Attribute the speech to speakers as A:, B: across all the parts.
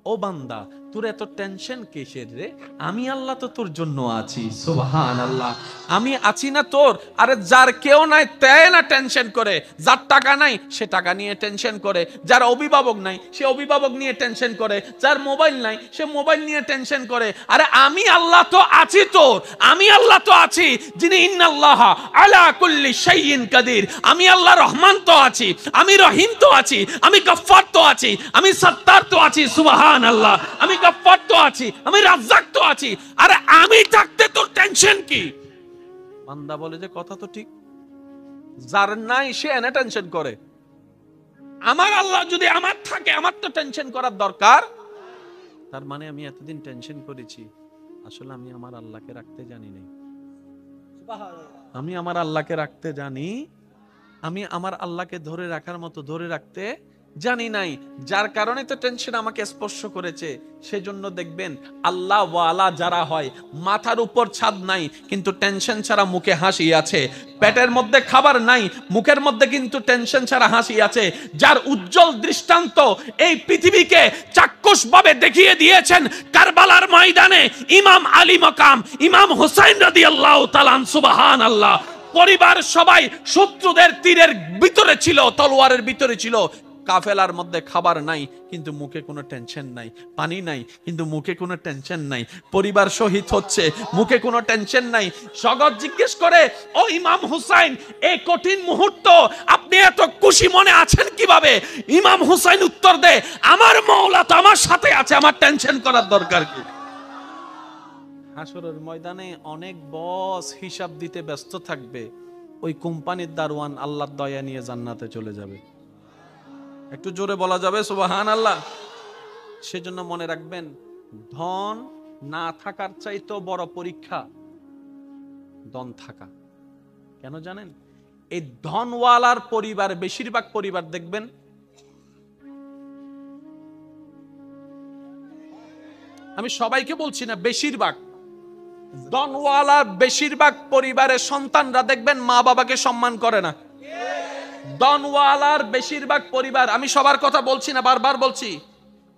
A: ও বান্দা, তোর এত টেনশন কিসের রে? আমি আল্লাহ তো তোর জন্য আছি। সুবহানাল্লাহ। আমি আছি না তোর? আরে যার কেউ নাই তাই না টেনশন করে, যার টাকা নাই সে টাকা নিয়ে টেনশন করে, যার অভিভাবক নাই সে অভিভাবক নিয়ে টেনশন করে, যার মোবাইল নাই সে মোবাইল নিয়ে টেনশন করে। আরে আমি আল্লাহ তো আছি তোর, আমি আল্লাহ তো আছি যিনি ইন্নাল্লাহ আলা কুল্লি শাইইন কাদির। আমি আল্লাহ রহমান তো আছি, আমি রহিম তো আছি, আমি গফফার তো আছি, আমি সত্তার তো আছি। সুবহানাল্লাহ। আমি গফফার তো আছি, আমি রাজ্জাক তো আছি। আরে আমি থাকতে তোর টেনশন কি? বান্দা বলে যে কথা তো ঠিক, যার নাই সে এনে টেনশন করে। আমার আল্লাহ যদি আমার থাকে, আমার তো টেনশন করার দরকার। তার মানে আমি এতদিন টেনশন করেছি, আসলে আমি আমার আল্লাহকে রাখতে জানি নাই। আমি আমার আল্লাহকে রাখতে জানি, আমি আমার আল্লাহকে ধরে রাখার মতো ধরে রাখতে জানি নাই, যার কারণে তো টেনশন আমাকে স্পর্শ করেছে। সেজন্য দেখবেন আল্লাহ ওয়ালা যারা হয়, মাথার উপর ছাদ নাই কিন্তু টেনশন ছাড়া মুখে হাসি আছে, পেটের মধ্যে খাবার নাই মুখের মধ্যে কিন্তু টেনশন ছাড়া হাসি আছে, যার উজ্জ্বল দৃষ্টান্ত এই পৃথিবীকে চাক্ষুষভাবে দেখিয়ে দিয়েছেন কারবালার ময়দানে ইমাম আলী মাকাম ইমাম হুসাইন রাদিয়াল্লাহু তাআলা। সুবহানাল্লাহ। পরিবার সবাই শত্রুদের তীরের ভিতরে ছিল, তলোয়ারের ভিতরে ছিল। কাফেলার মধ্যে খাবার নাই কিন্তু মুখে কোনো টেনশন নাই, পানি নাই কিন্তু মুখে কোনো টেনশন নাই, পরিবার শহীদ হচ্ছে মুখে কোনো টেনশন নাই। জগৎ জিজ্ঞেস করে, ও ইমাম হুসাইন, এই কঠিন মুহূর্ত আপনি এত খুশি মনে আছেন কিভাবে? ইমাম হুসাইন উত্তর দেয়, আমার মাওলা তো আমার সাথে আছে, আমার টেনশন করার দরকার কি? হাসরের ময়দানে অনেক বস হিসাব দিতে ব্যস্ত থাকবে, ওই কোম্পানির দারোয়ান আল্লাহর দয়া নিয়ে জান্নাতে চলে যাবে। একটু জোরে বলা যাবে সুবহানাল্লাহ। সেজন্য মনে রাখবেন, ধন না থাকার চাইতেও বড় পরীক্ষা ধন থাকা। কেন জানেন? এই ধনওয়ালার পরিবার, বেশিরভাগ পরিবার দেখবেন আমি সবাইকে বলছি না, বেশিরভাগ ধনওয়ালার বেশিরভাগ পরিবারের সন্তানরা দেখবেন মা বাবাকে সম্মান করে না। ধনওয়ালার বেশিরভাগ পরিবার, আমি সবার কথা বলছি না, বারবার বলছি,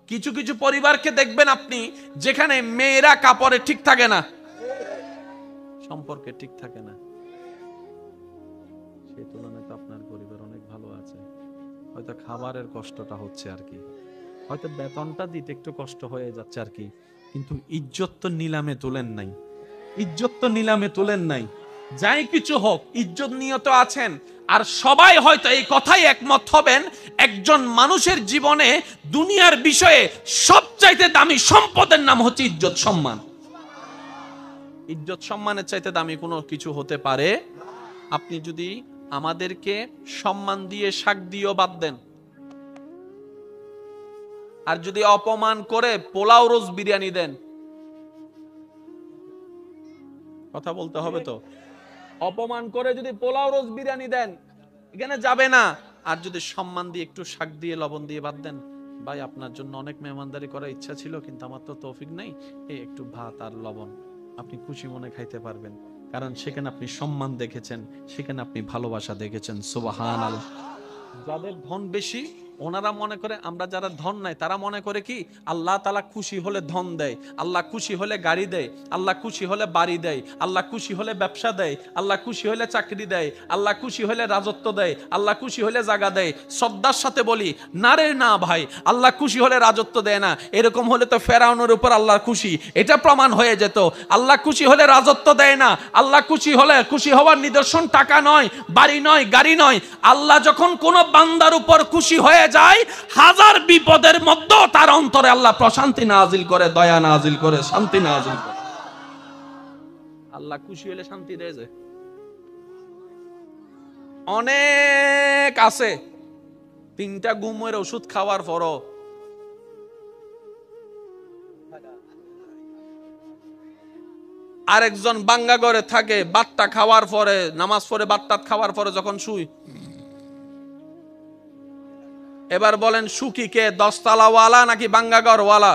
A: কিছু কিছু পরিবারকে দেখবেন আপনি যেখানে মেয়েরা কাপড়ে ঠিক থাকে না, সম্পর্কে ঠিক থাকে না। সেই তুলনায় তো আপনার পরিবার অনেক ভালো আছে, হয়তো খাবারের কষ্টটা হচ্ছে আর কি, হয়তো বেতনটা দিতে একটু কষ্ট হয়ে যাচ্ছে আর কি, কিন্তু ইজ্জত তো নিলামে তোলেন নাই, ইজ্জত তো নিলামে তোলেন নাই। যাই কিছু হোক ইজ্জত নিয়ে তো আছেন। আর সবাই হয়তো এই কথাই একমত হবেন, একজন মানুষের জীবনে দুনিয়ার বিষয়ে সবচাইতে দামি সম্পদের নাম হচ্ছে ইজ্জত সম্মান। ইজ্জত সম্মানের চাইতে দামি কোনো কিছু হতে পারে? আপনি যদি আমাদেরকে সম্মান দিয়ে শাক দিয়েও বাদ দেন, আর যদি অপমান করে পোলাও রোজ বিরিয়ানি দেন, কথা বলতে হবে তো, অপমান করে যদি পোলাও রোজ বিরিয়ানি দেন এখানে যাবে না। আর যদি সম্মান দিয়ে একটু শাক দিয়ে লবণ দিয়ে বাদ দেন, ভাই আপনার জন্য অনেক মেহমানদারি করার ইচ্ছা ছিল কিন্তু আমার তো তৌফিক নেই, এই একটু ভাত আর লবণ, আপনি খুশি মনে খাইতে পারবেন, কারণ সেখানে আপনি সম্মান দেখেছেন, সেখানে আপনি ভালোবাসা দেখেছেন। সুবহানাল্লাহ। যাদের ধন বেশি ওনারা মনে করে, আমরা যারা ধন নাই তারা মনে করে কি আল্লাহ তাআলা খুশি হলে ধন দেয়, আল্লাহ খুশি হলে গাড়ি দেয়, আল্লাহ খুশি হলে বাড়ি দেয়, আল্লাহ খুশি হলে ব্যবসা দেয়, আল্লাহ খুশি হলে চাকরি দেয়, আল্লাহ খুশি হলে রাজত্ব দেয়, আল্লাহ খুশি হলে জায়গা দেয়। শ্রদ্ধার সাথে বলি, না রে না ভাই, আল্লাহ খুশি হলে রাজত্ব দেয় না। এরকম হলে তো ফেরাউনের উপর আল্লাহর খুশি, এটা প্রমাণ হয়ে যেত। আল্লাহ খুশি হলে রাজত্ব দেয় না, আল্লাহ খুশি হলে, খুশি হওয়ার নিদর্শন টাকা নয়, বাড়ি নয়, গাড়ি নয়। আল্লাহ যখন কোন বান্দার উপর খুশি হয়ে যায়, হাজার বিপদের মধ্যেও তার অন্তরে আল্লাহ প্রশান্তি নাজিল করে, দয়া নাজিল করে, শান্তি নাজিল করে। আল্লাহ খুশি হলে শান্তি দেয় যে। অনেক আছে 3টা ঘুমের ওষুধ খাওয়ার পরও আরেকজন বাঙ্গা ঘরে থাকে, বাট্টা খাওয়ার পরে, নামাজ পড়ে বাট্টা খাওয়ার পরে যখন শুই, এবার বলেন সুখী কে, 10 তলাওয়ালা নাকি বাঙ্গাঘর ওয়ালা?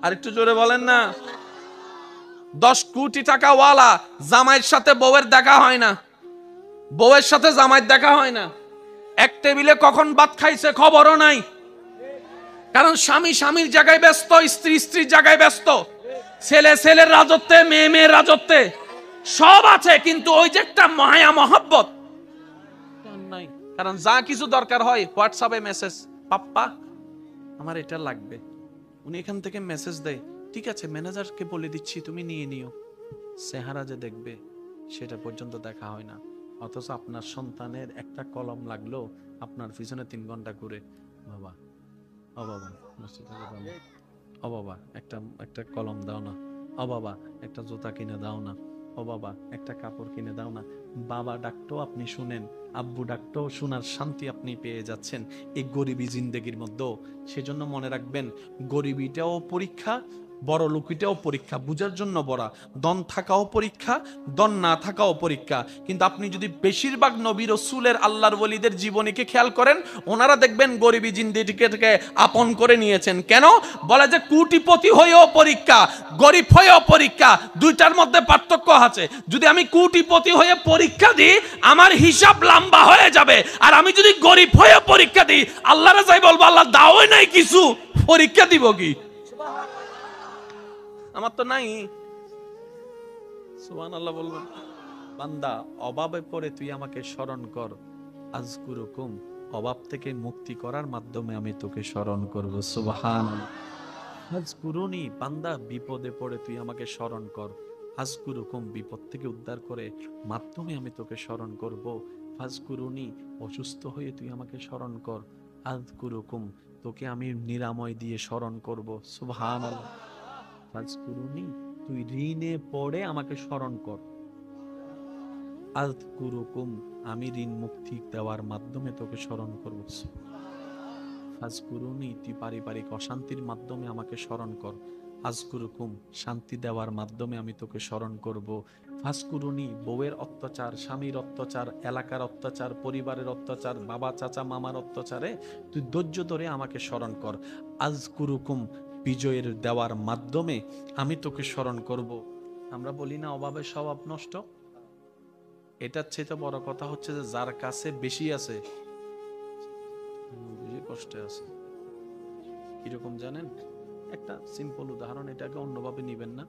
A: আর একটু জোরে বলেন না। 10 কোটি টাকা ওয়ালা, জামাইয়ের সাথে বউয়ের দেখা হয় না, বউয়ের সাথে জামাইয়ের দেখা হয় না। এক টেবিলে কখন ভাত খাইছে খবরও নাই, কারণ স্বামী স্বামীর জায়গায় ব্যস্ত, স্ত্রী স্ত্রীর জায়গায় ব্যস্ত, ছেলে ছেলের রাজত্বে, মেয়ে মেয়ের রাজত্বে, সব আছে কিন্তু ওই যে একটা মায়া মহব্বত নাই। কারণ যা কিছু দরকার হয় হোয়াটসঅ্যাপে মেসেজ, পাপ্পা আমার এটা লাগবে, উনি এখান থেকে মেসেজ দেয়, ঠিক আছে ম্যানেজারকে বলে দিচ্ছি তুমি নিয়ে নিও। চেহারা যে দেখবে সেটা পর্যন্ত দেখা হয় না। অথচ আপনার সন্তানের একটা কলম লাগলো আপনার পিছনে 3 ঘন্টা ঘুরে, বাবা ও বাবা ও বাবা একটা কলম দাও না, ও বাবা একটা জুতা কিনে দাও না, ও বাবা একটা কাপড় কিনে দাও না। বাবা ডাকতো আপনি শুনেন, আব্বু ডাকতো শোনার শান্তি আপনি পেয়ে যাচ্ছেন এই গরিবী জিন্দেগির মধ্যে। সেজন্য মনে রাখবেন, গরিবিটাও পরীক্ষা, বড় লোকিটাও পরীক্ষা, বুঝার জন্য বড়া। দন থাকাও পরীক্ষা, দন না থাকাও পরীক্ষা। কিন্তু আপনি যদি বেশিরভাগ নবী রাসূলের আল্লাহর ওলিদের জীবনীকে খেয়াল করেন, ওনারা দেখবেন গরিবী জিন্দেগিকে আপন করে নিয়েছেন। কেন বলে যে কোটিপতি হয়েও পরীক্ষা, গরিব হয়েও পরীক্ষা, দুইটার মধ্যে পার্থক্য আছে। যদি আমি কোটিপতি হয়ে পরীক্ষা দিই আমার হিসাব লম্বা হয়ে যাবে, আর আমি যদি গরিব হয়ে পরীক্ষা দিই আল্লাহরে যাই বলবো আল্লাহ দাওই নাই কিছু, পরীক্ষা দিব কি? আমার তো নাই। সুবহানাল্লাহ বলবেন। বান্দা অভাবে পড়ে তুই আমাকে স্মরণ কর, আযকুরুকুম, অভাব থেকে মুক্তি করার মাধ্যমে আমি তোকে স্মরণ করব। সুবহানাল্লাহ। আযকুরুনি, বান্দা বিপদে পড়ে তুই আমাকে স্মরণ কর, আযকুরুকুম, বিপদ থেকে উদ্ধার করে মাধ্যমে আমি তোকে স্মরণ করব। ফাযকুরুনি, অসুস্থ হয়ে তুই আমাকে স্মরণ কর, আযকুরুকুম, তোকে আমি নিরাময় দিয়ে স্মরণ করব। সুবহানাল্লাহ। ফাযকুরুনি, তুই ঋণে পড়ে আমাকে স্মরণ কর, আযকুরুকুম, আমি ঋণ মুক্তি দেওয়ার মাধ্যমে তোকে স্মরণ করব। ফাযকুরুনি, তুই পারিবারিক অশান্তির মাধ্যমে আমাকে স্মরণ কর, আযকুরুকুম, শান্তি দেওয়ার মাধ্যমে আমি তোকে স্মরণ করব। ফাযকুরুনি, বউয়ের অত্যাচার, স্বামীর অত্যাচার, এলাকার অত্যাচার, পরিবারের অত্যাচার, বাবা চাচা মামার অত্যাচারে তুই ধৈর্য ধরে আমাকে স্মরণ কর, আযকুরুকুম, বিজয়ের দেওয়ার মাধ্যমে আমি তোকে স্মরণ করব। আমরা বলি না অভাবে স্বভাব নষ্ট, এটার চেয়ে বড় কথা হচ্ছে যে যার কাছে বেশি আছে বেশি কষ্টে আছে। কিরকম জানেন? একটা সিম্পল উদাহরণ, এটাকে অন্যভাবে নিবেন না।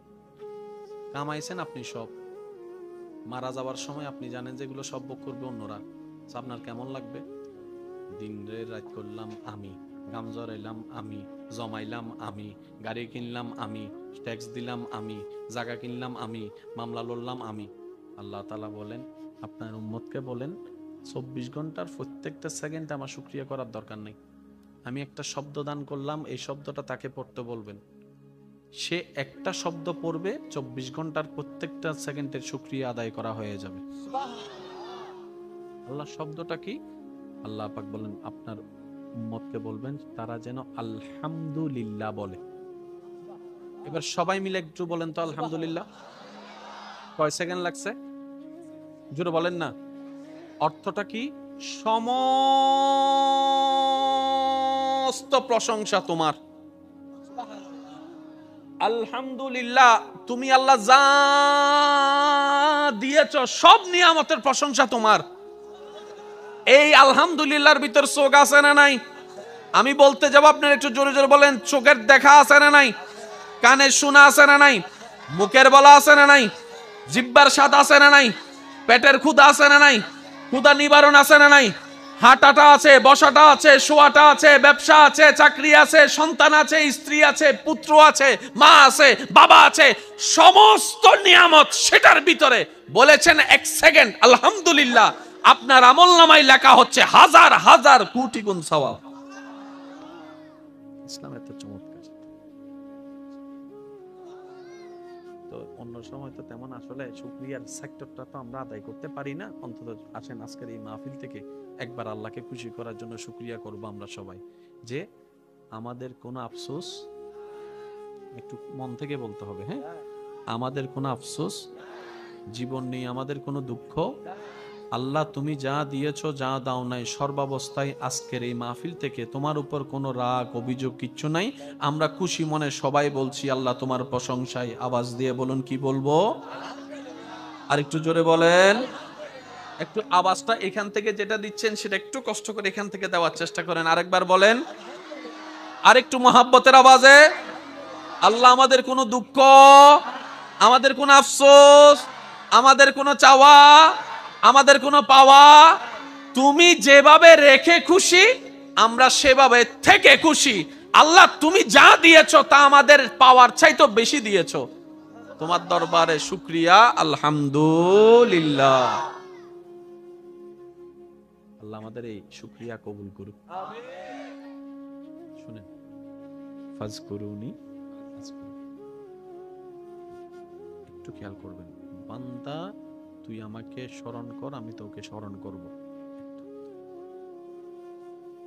A: কামাইছেন আপনি সব, মারা যাওয়ার সময় আপনি জানেন যে এগুলো সব ভোগ করবে অন্যরা, আপনার কেমন লাগবে? দিন রাত করলাম আমি, গাম জড়াইলাম আমি, জমাইলাম আমি, গাড়ি কিনলাম আমি, ট্যাক্স দিলাম আমি, জায়গা কিনলাম আমি, মামলা লড়লাম আমি। আল্লাহ তাআলা বলেন আপনার উম্মতকে বলেন 24 ঘন্টার প্রত্যেকটা সেকেন্ডে আমার শুকরিয়া করার দরকার নেই। আমি একটা শব্দ দান করলাম, এই শব্দটা তাকে পড়তে বলবেন, সে একটা শব্দ পড়বে, 24 ঘন্টার প্রত্যেকটা সেকেন্ডের শুকরিয়া আদায় করা হয়ে যাবে। আল্লাহ শব্দটা কি? আল্লাহ পাক বলেন আপনার উম্মতকে বলবেন তারা যেন আলহামদুলিল্লাহ বলে। এবার সবাই মিলে একটু বলেন তো আলহামদুলিল্লাহ। কয় সেকেন্ড লাগছে? জোরে বলেন না। অর্থটা কি? সমস্ত প্রশংসা তোমার। আলহামদুলিল্লাহ, তুমি আল্লাহ যা দিয়েছ সব নিয়ামতের প্রশংসা তোমার। এই আলহামদুলিল্লাহর ভিতর চোখ আছে না নাই? আমি বলতে যাব আপনারা একটু জোরে জোরে বলেন, চোখের দেখা আছে না নাই? কানের শোনা আছে না নাই? মুখের বলা আছে না নাই? জিহ্বার স্বাদ আছে না নাই? পেটের ক্ষুধা আছে না নাই? ক্ষুধা নিবারণ আছে না নাই? হাঁটাটা আছে, বসাটা আছে, শোয়াটা আছে, ব্যবসা আছে, চাকরি আছে, সন্তান আছে, স্ত্রী আছে, পুত্র আছে, মা আছে, বাবা আছে, সমস্ত নিয়ামত সেটার ভিতরে বলেছেন 1 সেকেন্ড আলহামদুলিল্লাহ, আপনার আমলনামায় লেখা হচ্ছে হাজার হাজার কোটি গুণ সওয়াব। ইসলাম এত চমৎকার। তো অন্য সময় তো তেমন আসলে শুকরিয়ার সেক্টরটা তো আমরা আদায় করতে পারি না। অন্তত আসেন আজকের এই মাহফিল থেকে একবার আল্লাহকে খুশি করার জন্য শুকরিয়া করব আমরা সবাই, যে আমাদের কোনো আফসোস, একটু মন থেকে বলতে হবে, হ্যাঁ, আমাদের কোনো আফসোস জীবন নেই, আমাদের কোনো দুঃখ। আল্লাহ তুমি যা দিয়েছো, যা দাও নাই, সর্বাবস্থায় আজকের এই মাহফিল থেকে তোমার উপর কোনো রাগ অভিযোগ কিচ্ছু নাই। আমরা খুশি মনে সবাই বলছি আল্লাহ তোমার প্রশংসায়। আওয়াজ দিয়ে বলুন, কি বলবো? আর একটু জোরে বলেন। একটু আওয়াজটা এখান থেকে যেটা দিচ্ছেন সেটা একটু কষ্ট করে এখান থেকে দেওয়ার চেষ্টা করেন। আরেকবার বলেন, আরেকটু মহাব্বতের আওয়াজে। আল্লাহ আমাদের কোনো দুঃখ, আমাদের কোনো আফসোস, আমাদের কোনো চাওয়া, আমাদের কোনো পাওয়া তুমি যেভাবে রেখে খুশি আমরা সেভাবে থেকে খুশি। আল্লাহ তুমি যা দিয়েছো তা আমাদের পাওয়ার চাইতে বেশি দিয়েছো। তোমার দরবারে শুকরিয়া, আলহামদুলিল্লাহ। আল্লাহ আমাদের এই শুকরিয়া কবুল করুক। শুনেন, ফাজকুরুনি, একটু খেয়াল করবেন, বান্দা তুই আমাকে স্মরণ কর, আমি তোকে স্মরণ করব।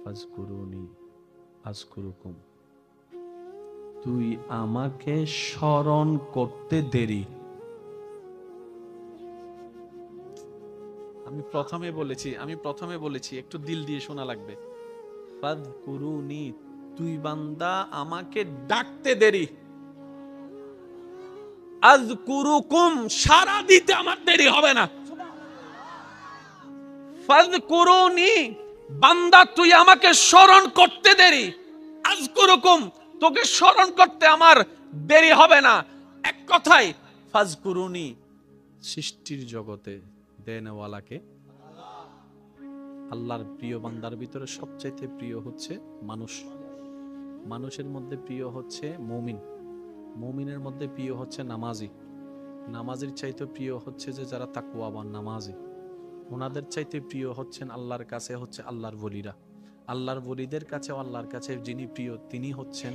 A: ফাজকুরুনি আযকুরুকুম, তুই আমাকে স্মরণ করতে দেরি। আমি প্রথমে বলেছি একটু দিল দিয়ে শোনা লাগবে। ফাজকুরুনি, তুই বান্দা আমাকে ডাকতে দেরি। আযকুরুকুম, সারা দিতে আমার দেরি হবে না। ফাজকুরুনি, বান্দা তুই আমাকে স্মরণ করতে দেরি। আযকুরুকুম, তোকে স্মরণ করতে আমার দেরি হবে না। এক কথায় ফাজকুরুনি, সৃষ্টির জগতে দেনওয়ালাকে আল্লাহর প্রিয় বান্দার ভিতরে সবচাইতে প্রিয় হচ্ছে মানুষ। মানুষের মধ্যে প্রিয় হচ্ছে মুমিন, মুমিনের মধ্যে প্রিয় হচ্ছে নামাজি, নামাজের চাইতে প্রিয় হচ্ছে যে যারা তাকওয়াবান নামাজি, ওনাদের চাইতে প্রিয় হচ্ছেন আল্লাহর কাছে হচ্ছে আল্লাহর ওলিরা, আল্লাহর ওলিদের কাছে আল্লাহর কাছে যিনি প্রিয় তিনি হচ্ছেন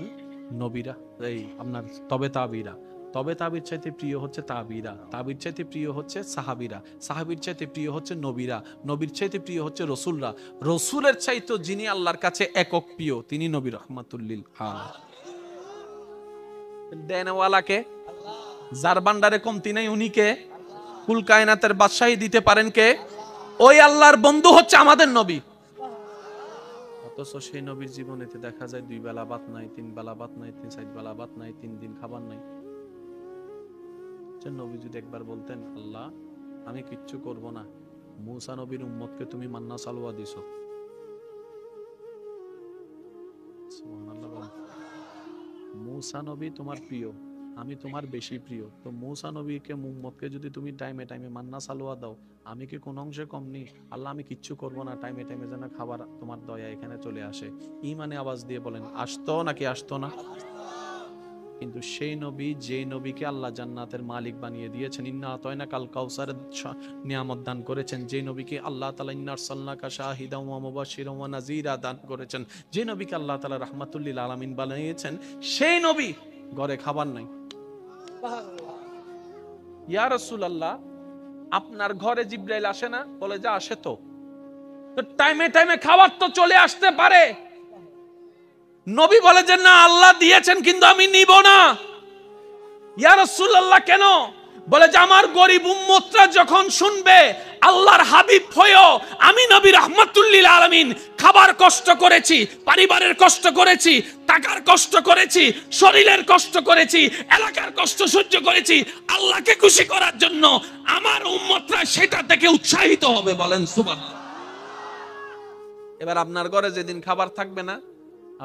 A: নবীরা, এই আপনার তবে তাবিরা, তবে তাবির চাইতে প্রিয় হচ্ছে তাবিরা, তাবির চাইতে প্রিয় হচ্ছে সাহাবিরা, সাহাবির চাইতে প্রিয় হচ্ছে নবীরা, নবীর চাইতে প্রিয় হচ্ছে রসুলরা, রসুলের চাইতে যিনি আল্লাহর কাছে একক প্রিয় তিনি নবী রহমাতুল লিল আলামিন। দেনওয়ালাকে, যার ভান্ডারে কমতি নাই উনি কে? কুল কায়নাতের বাদশাহী দিতে পারেন কে? ওই আল্লাহর বন্ধু হচ্ছে আমাদের নবী। অথচ সেই নবীর জীবনেতে দেখা যায় 2 বেলা ভাত নাই, 3 বেলা ভাত নাই, 4 বেলা ভাত নাই, 3 দিন খাবার নাই। নবী যদি একবার বলতেন আল্লাহ আমি কিচ্ছু করব না, মূসা নবীর উম্মতকে তুমি মান্না সালওয়া দিছো, সুবহানাল্লাহ, মূসা নবী তোমার প্রিয়, আমি তোমার বেশি প্রিয়, তো মূসা নবীকে উম্মতকে যদি তুমি টাইমে টাইমে মান্না সালওয়া দাও, আমি কি কোন অংশে কম নেই? আল্লাহ আমি কিচ্ছু করব না, টাইমে টাইমে যেন খাবার তোমার দয়া এখানে চলে আসে। ঈমানে আওয়াজ দিয়ে বলেন আসতো নাকি আসতো না? কিন্তু সেই নবী, যে নবীকে আল্লাহ জান্নাতের মালিক বানিয়ে দিয়েছেন, ইন্না আতাইনা কাল কাউসারের নিয়ামত দান করেছেন, যে নবীকে আল্লাহ তাআলা ইন্না আরসালনাকা শাহিদান ওয়া মুবাশশিরান ওয়া নাযীরা দান করেছেন, যে নবীকে আল্লাহ তাআলা রাহমাতুল লিল আলামিন বানিয়েছেন, সেই নবী ঘরে খাবার নাই। ইয়া রাসূলুল্লাহ, আপনার ঘরে জিবরাইল আসে না? বলে যা আসে তো টাইমে টাইমে খাবার তো চলে আসতে পারে। নবী বলে যে না আল্লাহ দিয়েছেন কিন্তু আমি নিব না। ইয়া রাসূলুল্লাহ কেন? বলে যে আমার গরিব উম্মতরা যখন শুনবে আল্লাহর হাবিব হয়েও আমি নবী রাহমাতুল লিল আলামিন খাবার কষ্ট করেছি, পরিবারের কষ্ট করেছি, টাকার কষ্ট করেছি, শরীরের কষ্ট করেছি, এলাকার কষ্ট সহ্য করেছি, আল্লাহকে খুশি করার জন্য, আমার উম্মতরা সেটা থেকে উৎসাহিত হবে। বলেন সুবহানাল্লাহ। এবার আপনার ঘরে যেদিন খাবার থাকবে না,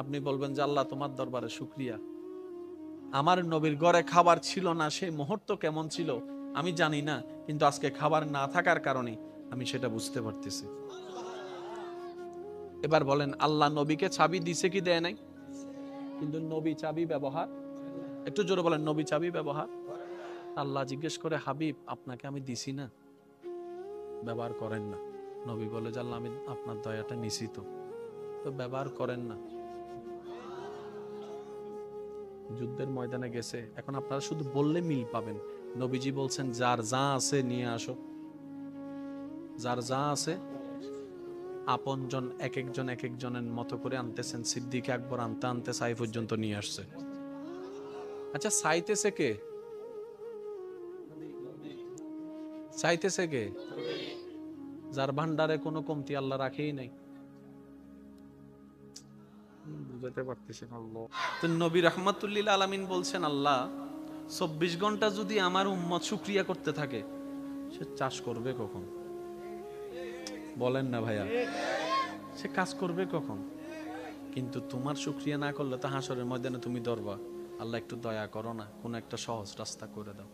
A: আপনি বলবেন যে আল্লাহ তোমার দরবারে শুকরিয়া, আমার নবীর ঘরে খাবার ছিল না, সেই মুহূর্ত কেমন ছিল আমি জানি না, কিন্তু আজকে খাবার না থাকার কারণে আমি সেটা বুঝতে পারতেছি। এবার বলেন আল্লাহ নবীকে চাবি দিছে কি দেয় নাই? কিন্তু নবী চাবি ব্যবহার, একটু জোরে বলেন, নবী চাবি ব্যবহার। আল্লাহ জিজ্ঞেস করে হাবিব আপনাকে আমি দিছি না, ব্যবহার করেন না। নবী বলে যে আল্লাহ আমি আপনার দয়াটা নিছি তো ব্যবহার করেন না। যুদ্ধের ময়দানে গেছে, এখন আপনারা শুধু বললে মিল পাবেন। নবীজি বলছেন যার যা আছে নিয়ে আসো, যার যা আছে। আপনজন এক একজনের মতো করে আনতেছেন, সিদ্দিক আকবর আনতে আনতে সাই পর্যন্ত নিয়ে আসছে। আচ্ছা চাইতেছে কে? চাইতেছে কে? যার ভান্ডারে কোনো কমতি আল্লাহ রাখেই নাই। বুঝাতে পারতেছেন আল্লাহ। তো নবী রাহমাতুল লিল আলামিন বলছেন আল্লাহ 24 ঘন্টা যদি আমার উম্মত শুকরিয়া করতে থাকে, সে চাষ করবে কখন? বলেন না ভাইয়া? সে কাজ করবে কখন? কিন্তু তোমার শুকরিয়া না করলে তো হাসরের ময়দানে তুমি ধরবা। আল্লাহ একটু দয়া করো না, কোন একটা সহজ রাস্তা করে দাও।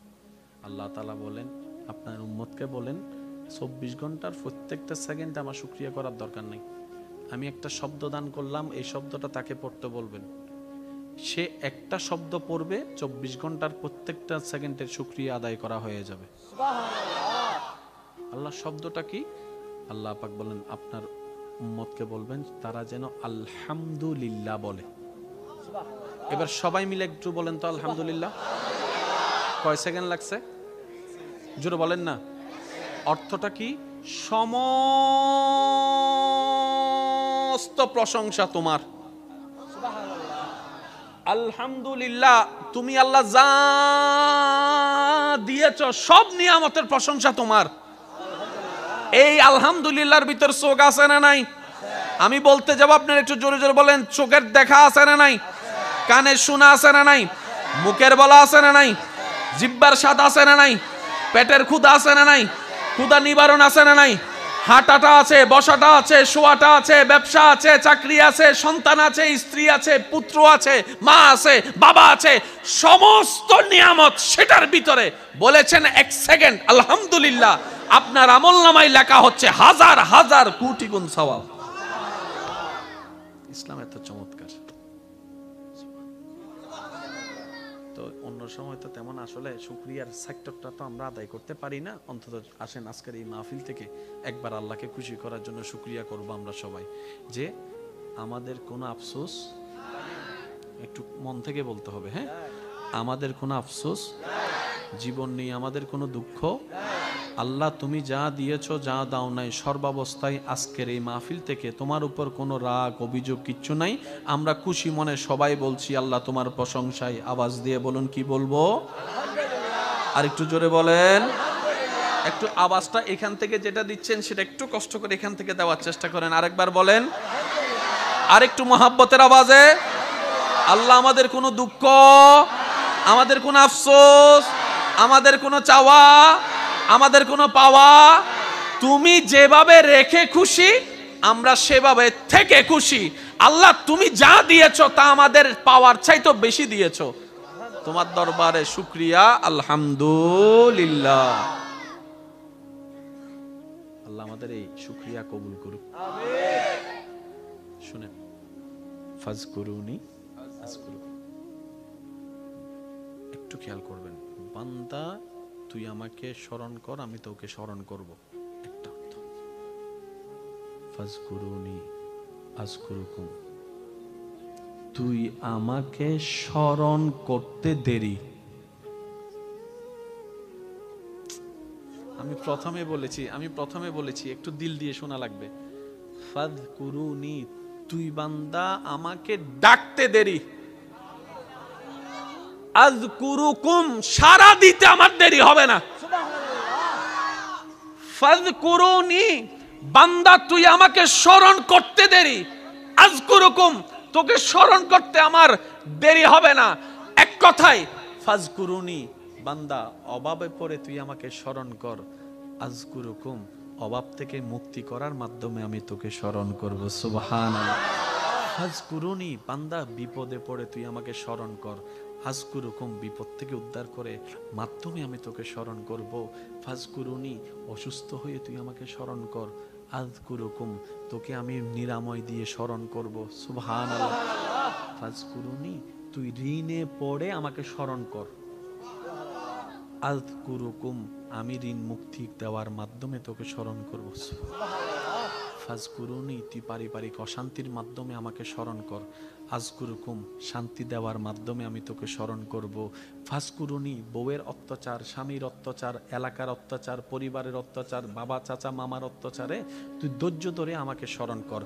A: আল্লাহ তাআলা বলেন, আপনার উম্মতকে বলেন 24 ঘন্টার প্রত্যেকটা সেকেন্ড আমার শুকরিয়া করার দরকার নেই। আমি একটা শব্দ দান করলাম, এই শব্দটা তাকে পড়তে বলবেন, সে একটা শব্দ পড়বে, 24 ঘন্টার প্রত্যেকটা সেকেন্ডের শুকরিয়া আদায় করা হয়ে যাবে। আল্লাহ শব্দটা কি? আল্লাহ পাক বলেন আপনার উম্মতকে বলবেন তারা যেন আলহামদুলিল্লাহ বলে। এবার সবাই মিলে একটু বলেন তো আলহামদুলিল্লাহ। কয় সেকেন্ড লাগছে? জোরে বলেন না। অর্থটা কি? সমস্ত প্রশংসা তোমার। আলহামদুলিল্লাহ, তুমি আল্লাহ যা দিয়েছ সব নিয়ামতের প্রশংসা তোমার। এই আলহামদুলিল্লাহর ভিতর চোখ আছে না নাই? আমি বলতে যাব, আপনারা একটু জোরে জোরে বলেন। চোখের দেখা আছে না নাই? কানের শোনা আছে না নাই? মুখের বলা আছে না নাই? জিহ্বার স্বাদ আছে না নাই? পেটের ক্ষুধা আছে না নাই? ক্ষুধা নিবারণ আছে না নাই? হাঁটাটা আছে, বসাটা আছে, শোয়াটা আছে, ব্যবসা আছে, চাকরি আছে, সন্তান আছে, স্ত্রী আছে, পুত্র আছে, মা আছে, বাবা আছে, সমস্ত নিয়ামত সেটার ভিতরে বলেছেন এক সেকেন্ড আলহামদুলিল্লাহ, আপনার আমলনামায় লেখা হচ্ছে হাজার হাজার কোটি গুণ সওয়াব। ইসলাম এত চমৎকার। তো অন্য সময় তো তেমন আসলে শুকরিয়ার সেক্টরটা তো আমরা আদায় করতে পারি না। অন্তত আসেন আজকের এই মাহফিল থেকে একবার আল্লাহকে খুশি করার জন্য শুকরিয়া করব আমরা সবাই, যে আমাদের কোনো আফসোস, একটু মন থেকে বলতে হবে, হ্যাঁ, আমাদের কোনো আফসোস জীবন নেই, আমাদের কোনো দুঃখ। আল্লাহ তুমি যা দিয়েছো, যা দাও নাই, সর্বাবস্থায় আজকের এই মাহফিল থেকে তোমার উপর কোনো রাগ অভিযোগ কিচ্ছু নাই। আমরা খুশি মনে সবাই বলছি আল্লাহ তোমার প্রশংসায়। আওয়াজ দিয়ে বলুন, কি বলবো? আর একটু জোরে বলেন। একটু আওয়াজটা এখান থেকে যেটা দিচ্ছেন সেটা একটু কষ্ট করে এখান থেকে দেওয়ার চেষ্টা করেন। আরেকবার বলেন, আর একটু মহাব্বতের আওয়াজে। আল্লাহ আমাদের কোনো দুঃখ, আমাদের কোনো আফসোস, আমাদের কোনো চাওয়া, আমাদের কোনো পাওয়া তুমি যেভাবে রেখে খুশি, আমরা সেভাবে থেকে খুশি। আল্লাহ তুমি যা দিয়েছো তা আমাদের পাওয়ার চাইতে বেশি দিয়েছো। তোমার দরবারে শুকরিয়া, আলহামদুলিল্লাহ। আল্লাহ আমাদের এই শুকরিয়া কবুল করুক। শুনেন, ফাজকুরুনি আযকুরুকুম, একটু খেয়াল করবেন। বান্দা তুই আমাকে স্মরণ কর, আমি তোকে স্মরণ করব, একটা অর্থ। ফাজকুরুনি আযকুরুকুম, তুই আমাকে স্মরণ করতে দেরি। আমি প্রথমে বলেছি একটু দিল দিয়ে শোনা লাগবে। ফাজকুরুনি, তুই বান্দা আমাকে ডাকতে দেরি। আযকুরুকুম, সারা দিতে আমার দেরি হবে না। ফাজকুরুনি, বান্দা তুই আমাকে স্মরণ করতে দেরি। আযকুরুকুম, তোকে স্মরণ করতে আমার দেরি হবে না। এক কথায় ফাজকুরুনি, বান্দা অভাবে পড়ে তুই আমাকে স্মরণ কর। আযকুরুকুম, অভাব থেকে মুক্তি করার মাধ্যমে আমি তোকে স্মরণ করব। সুবহানাল্লাহ। ফাজকুরুনি, বান্দা বিপদে পড়ে তুই আমাকে স্মরণ কর। আযকুরুকুম, বিপদ থেকে উদ্ধার করে মাধ্যমে আমি তোকে স্মরণ করব। ফাজকুরুনি, অসুস্থ হয়ে তুই আমাকে স্মরণ কর। আযকুরুকুম, তোকে আমি নিরাময় দিয়ে স্মরণ করব। সুবহানাল্লাহ। ফাজকুরুনি, তুই ঋণে পড়ে আমাকে স্মরণ কর। আযকুরুকুম, আমি ঋণ মুক্তি দেওয়ার মাধ্যমে তোকে স্মরণ করব। ফাজকুরুনি, তুই পারিবারিক অশান্তির মাধ্যমে আমাকে স্মরণ কর। আযকুরুকুম, শান্তি দেওয়ার মাধ্যমে আমি তোকে স্মরণ করব। ফাজকুরুনি, বউয়ের অত্যাচার, স্বামীর অত্যাচার, এলাকার অত্যাচার, পরিবারের অত্যাচার, বাবা চাচা মামার অত্যাচারে তুই ধৈর্য ধরে আমাকে স্মরণ কর।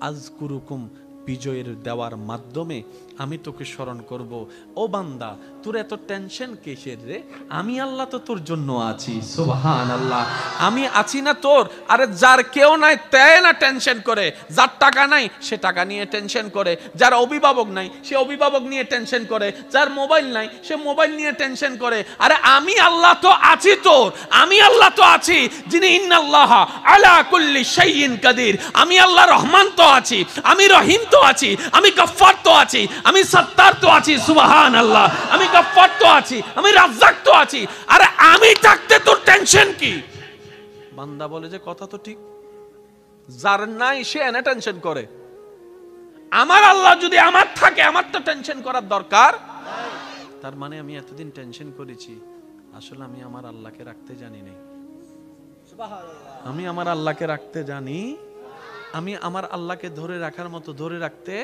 A: আযকুরুকুম, বিজয়ের দেওয়ার মাধ্যমে আমি তোকে স্মরণ করব। ও বান্দা, তোর এত টেনশন কিসের রে? আমি আল্লাহ তো তোর জন্য আছি। সুবহানাল্লাহ। আমি আছি না তোর? আরে যার কেউ নাই তাই না টেনশন করে, যার টাকা নাই সে টাকা নিয়ে টেনশন করে, যার অভিভাবক নাই সে অভিভাবক নিয়ে টেনশন করে, যার মোবাইল নাই সে মোবাইল নিয়ে টেনশন করে। আরে আমি আল্লাহ তো আছি তোর, আমি আল্লাহ তো আছি যিনি ইন্নাল্লাহ আলা কুল্লি শাইইন কাদির। আমি আল্লাহ রহমান তো আছি, আমি রহিম তো আছি, আমি গফফার তো আছি, আমি সত্তার তো আছি। সুবহানাল্লাহ। আমি গফফার তো আছি, আমি রাজ্জাক তো আছি। আরে আমি থাকতে তোর টেনশন কি? বান্দা বলে যে কথা তো ঠিক, যার নাই সে এনে টেনশন করে। আমার আল্লাহ যদি আমার থাকে, আমার তো টেনশন করার দরকার। তার মানে আমি এতদিন টেনশন করেছি, আসলে আমি আমার আল্লাহকে রাখতে জানি নাই। আমি আমার আল্লাহকে রাখতে জানি, আমি আমার আল্লাহকে ধরে রাখার মতো ধরে রাখতে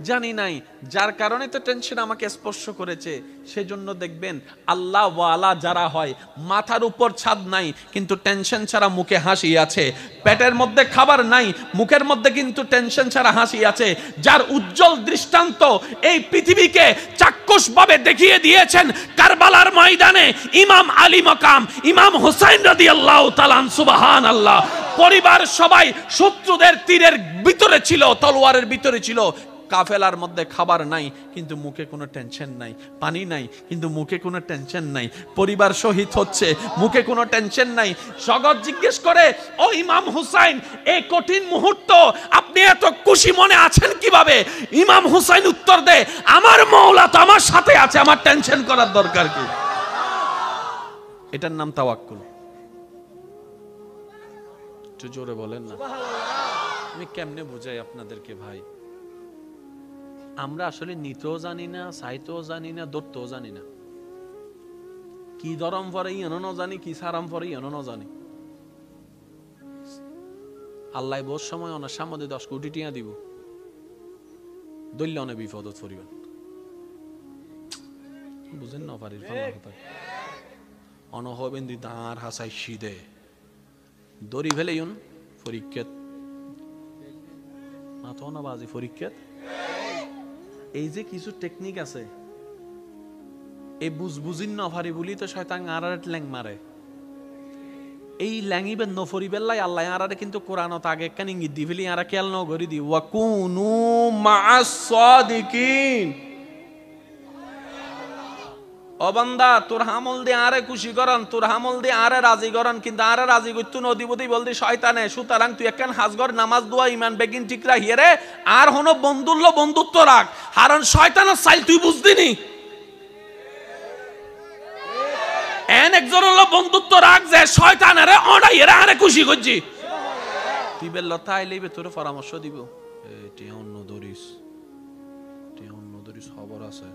A: জানি নাই, যার কারণে তো টেনশন আমাকে স্পর্শ করেছে। সেজন্য দেখবেন আল্লাহ ওয়ালা যারা হয়, মাথার উপর ছাদ নাই কিন্তু টেনশন ছাড়া মুখে হাসি আছে, পেটের মধ্যে খাবার নাই মুখের মধ্যে কিন্তু টেনশন ছাড়া হাসি আছে, যার উজ্জ্বল দৃষ্টান্ত এই পৃথিবীকে চাক্ষুষভাবে দেখিয়ে দিয়েছেন কারবালার ময়দানে ইমাম আলী মাকাম ইমাম হুসাইন রাদিয়াল্লাহু তাআলা। সুবহানাল্লাহ। পরিবার সবাই শত্রুদের তীরের ভিতরে ছিল, তলোয়ারের ভিতরে ছিল, কাফেলার মধ্যে খাবার নাই কিন্তু মুখে কোনো টেনশন নাই, পানি নাই কিন্তু মুখে কোনো টেনশন নাই, পরিবার শহীদ হচ্ছে মুখে কোনো টেনশন নাই। জগৎ জিজ্ঞেস করে, ও ইমাম হুসাইন, এই কঠিন মুহূর্ত আপনি এত খুশি মনে আছেন কিভাবে? ইমাম হুসাইন উত্তর দেয়, আমার মাওলা তো আমার সাথে আছে, আমার টেনশন করার দরকার কি? এটার নাম তাওয়াক্কুল। একটু জোরে বলেন না। আমি কেমনে বুঝাই আপনাদেরকে ভাই? আমরা আসলে নিতেও জানি না, চাইতেও জানি না, ধরতেও জানি না। কি ধরম পরে এনো জানি, কি সারাম পরে এনো জানি। আল্লাহ বহু সময় অনেক সামনে 10 কোটি টিয়া দিব, দৈল্য অনেক বিপদত পরিবেন। বুঝেন না পারির অনহবেন দি দাঁড় হাসাই সিদে দড়ি ফেলে ইউন পরীক্ষাত না তো না বাজি পরীক্ষাত। এই যে কিছু টেকনিক আছে, এই বুঝবুঝিন নফারি বলি তো শয়তান আরারে ল্যাং মারে। এই ল্যাঙিবে নফরি বেল্লাই আল্লাহ আরারে কিন্তু কোরআনত আগে একখান ইঙ্গিত দি ফেলি, আরা খেয়াল ন করি দি ওয়াকুনু মা'আস সাদিকিন। ও বান্দা, তোর হামল দিয়ে আরে খুশি করন, তোর হামল দিয়ে আরে রাজি করন, কিন্তু আরে রাজি করতু নদীবতী বলদি শয়তানে। সুতরাং তুই একখান হাজগর নামাজ দোয়া ইমান বেগিন ঠিক রাখিয়ে রে, আর হনো বন্ধুল্য বন্ধুত্ব রাখ, কারণ শয়তানের চাইল তুই বুঝদিনি। এন একজন হলো বন্ধুত্ব রাখ যে শয়তানারে অড়াইয়ে আরে খুশি করছি। তুই বেল্লতা আইলেইবে তোর পরামর্শ দিব, এটি অন্য দরিস, এটি অন্য দরিস খবর আছে।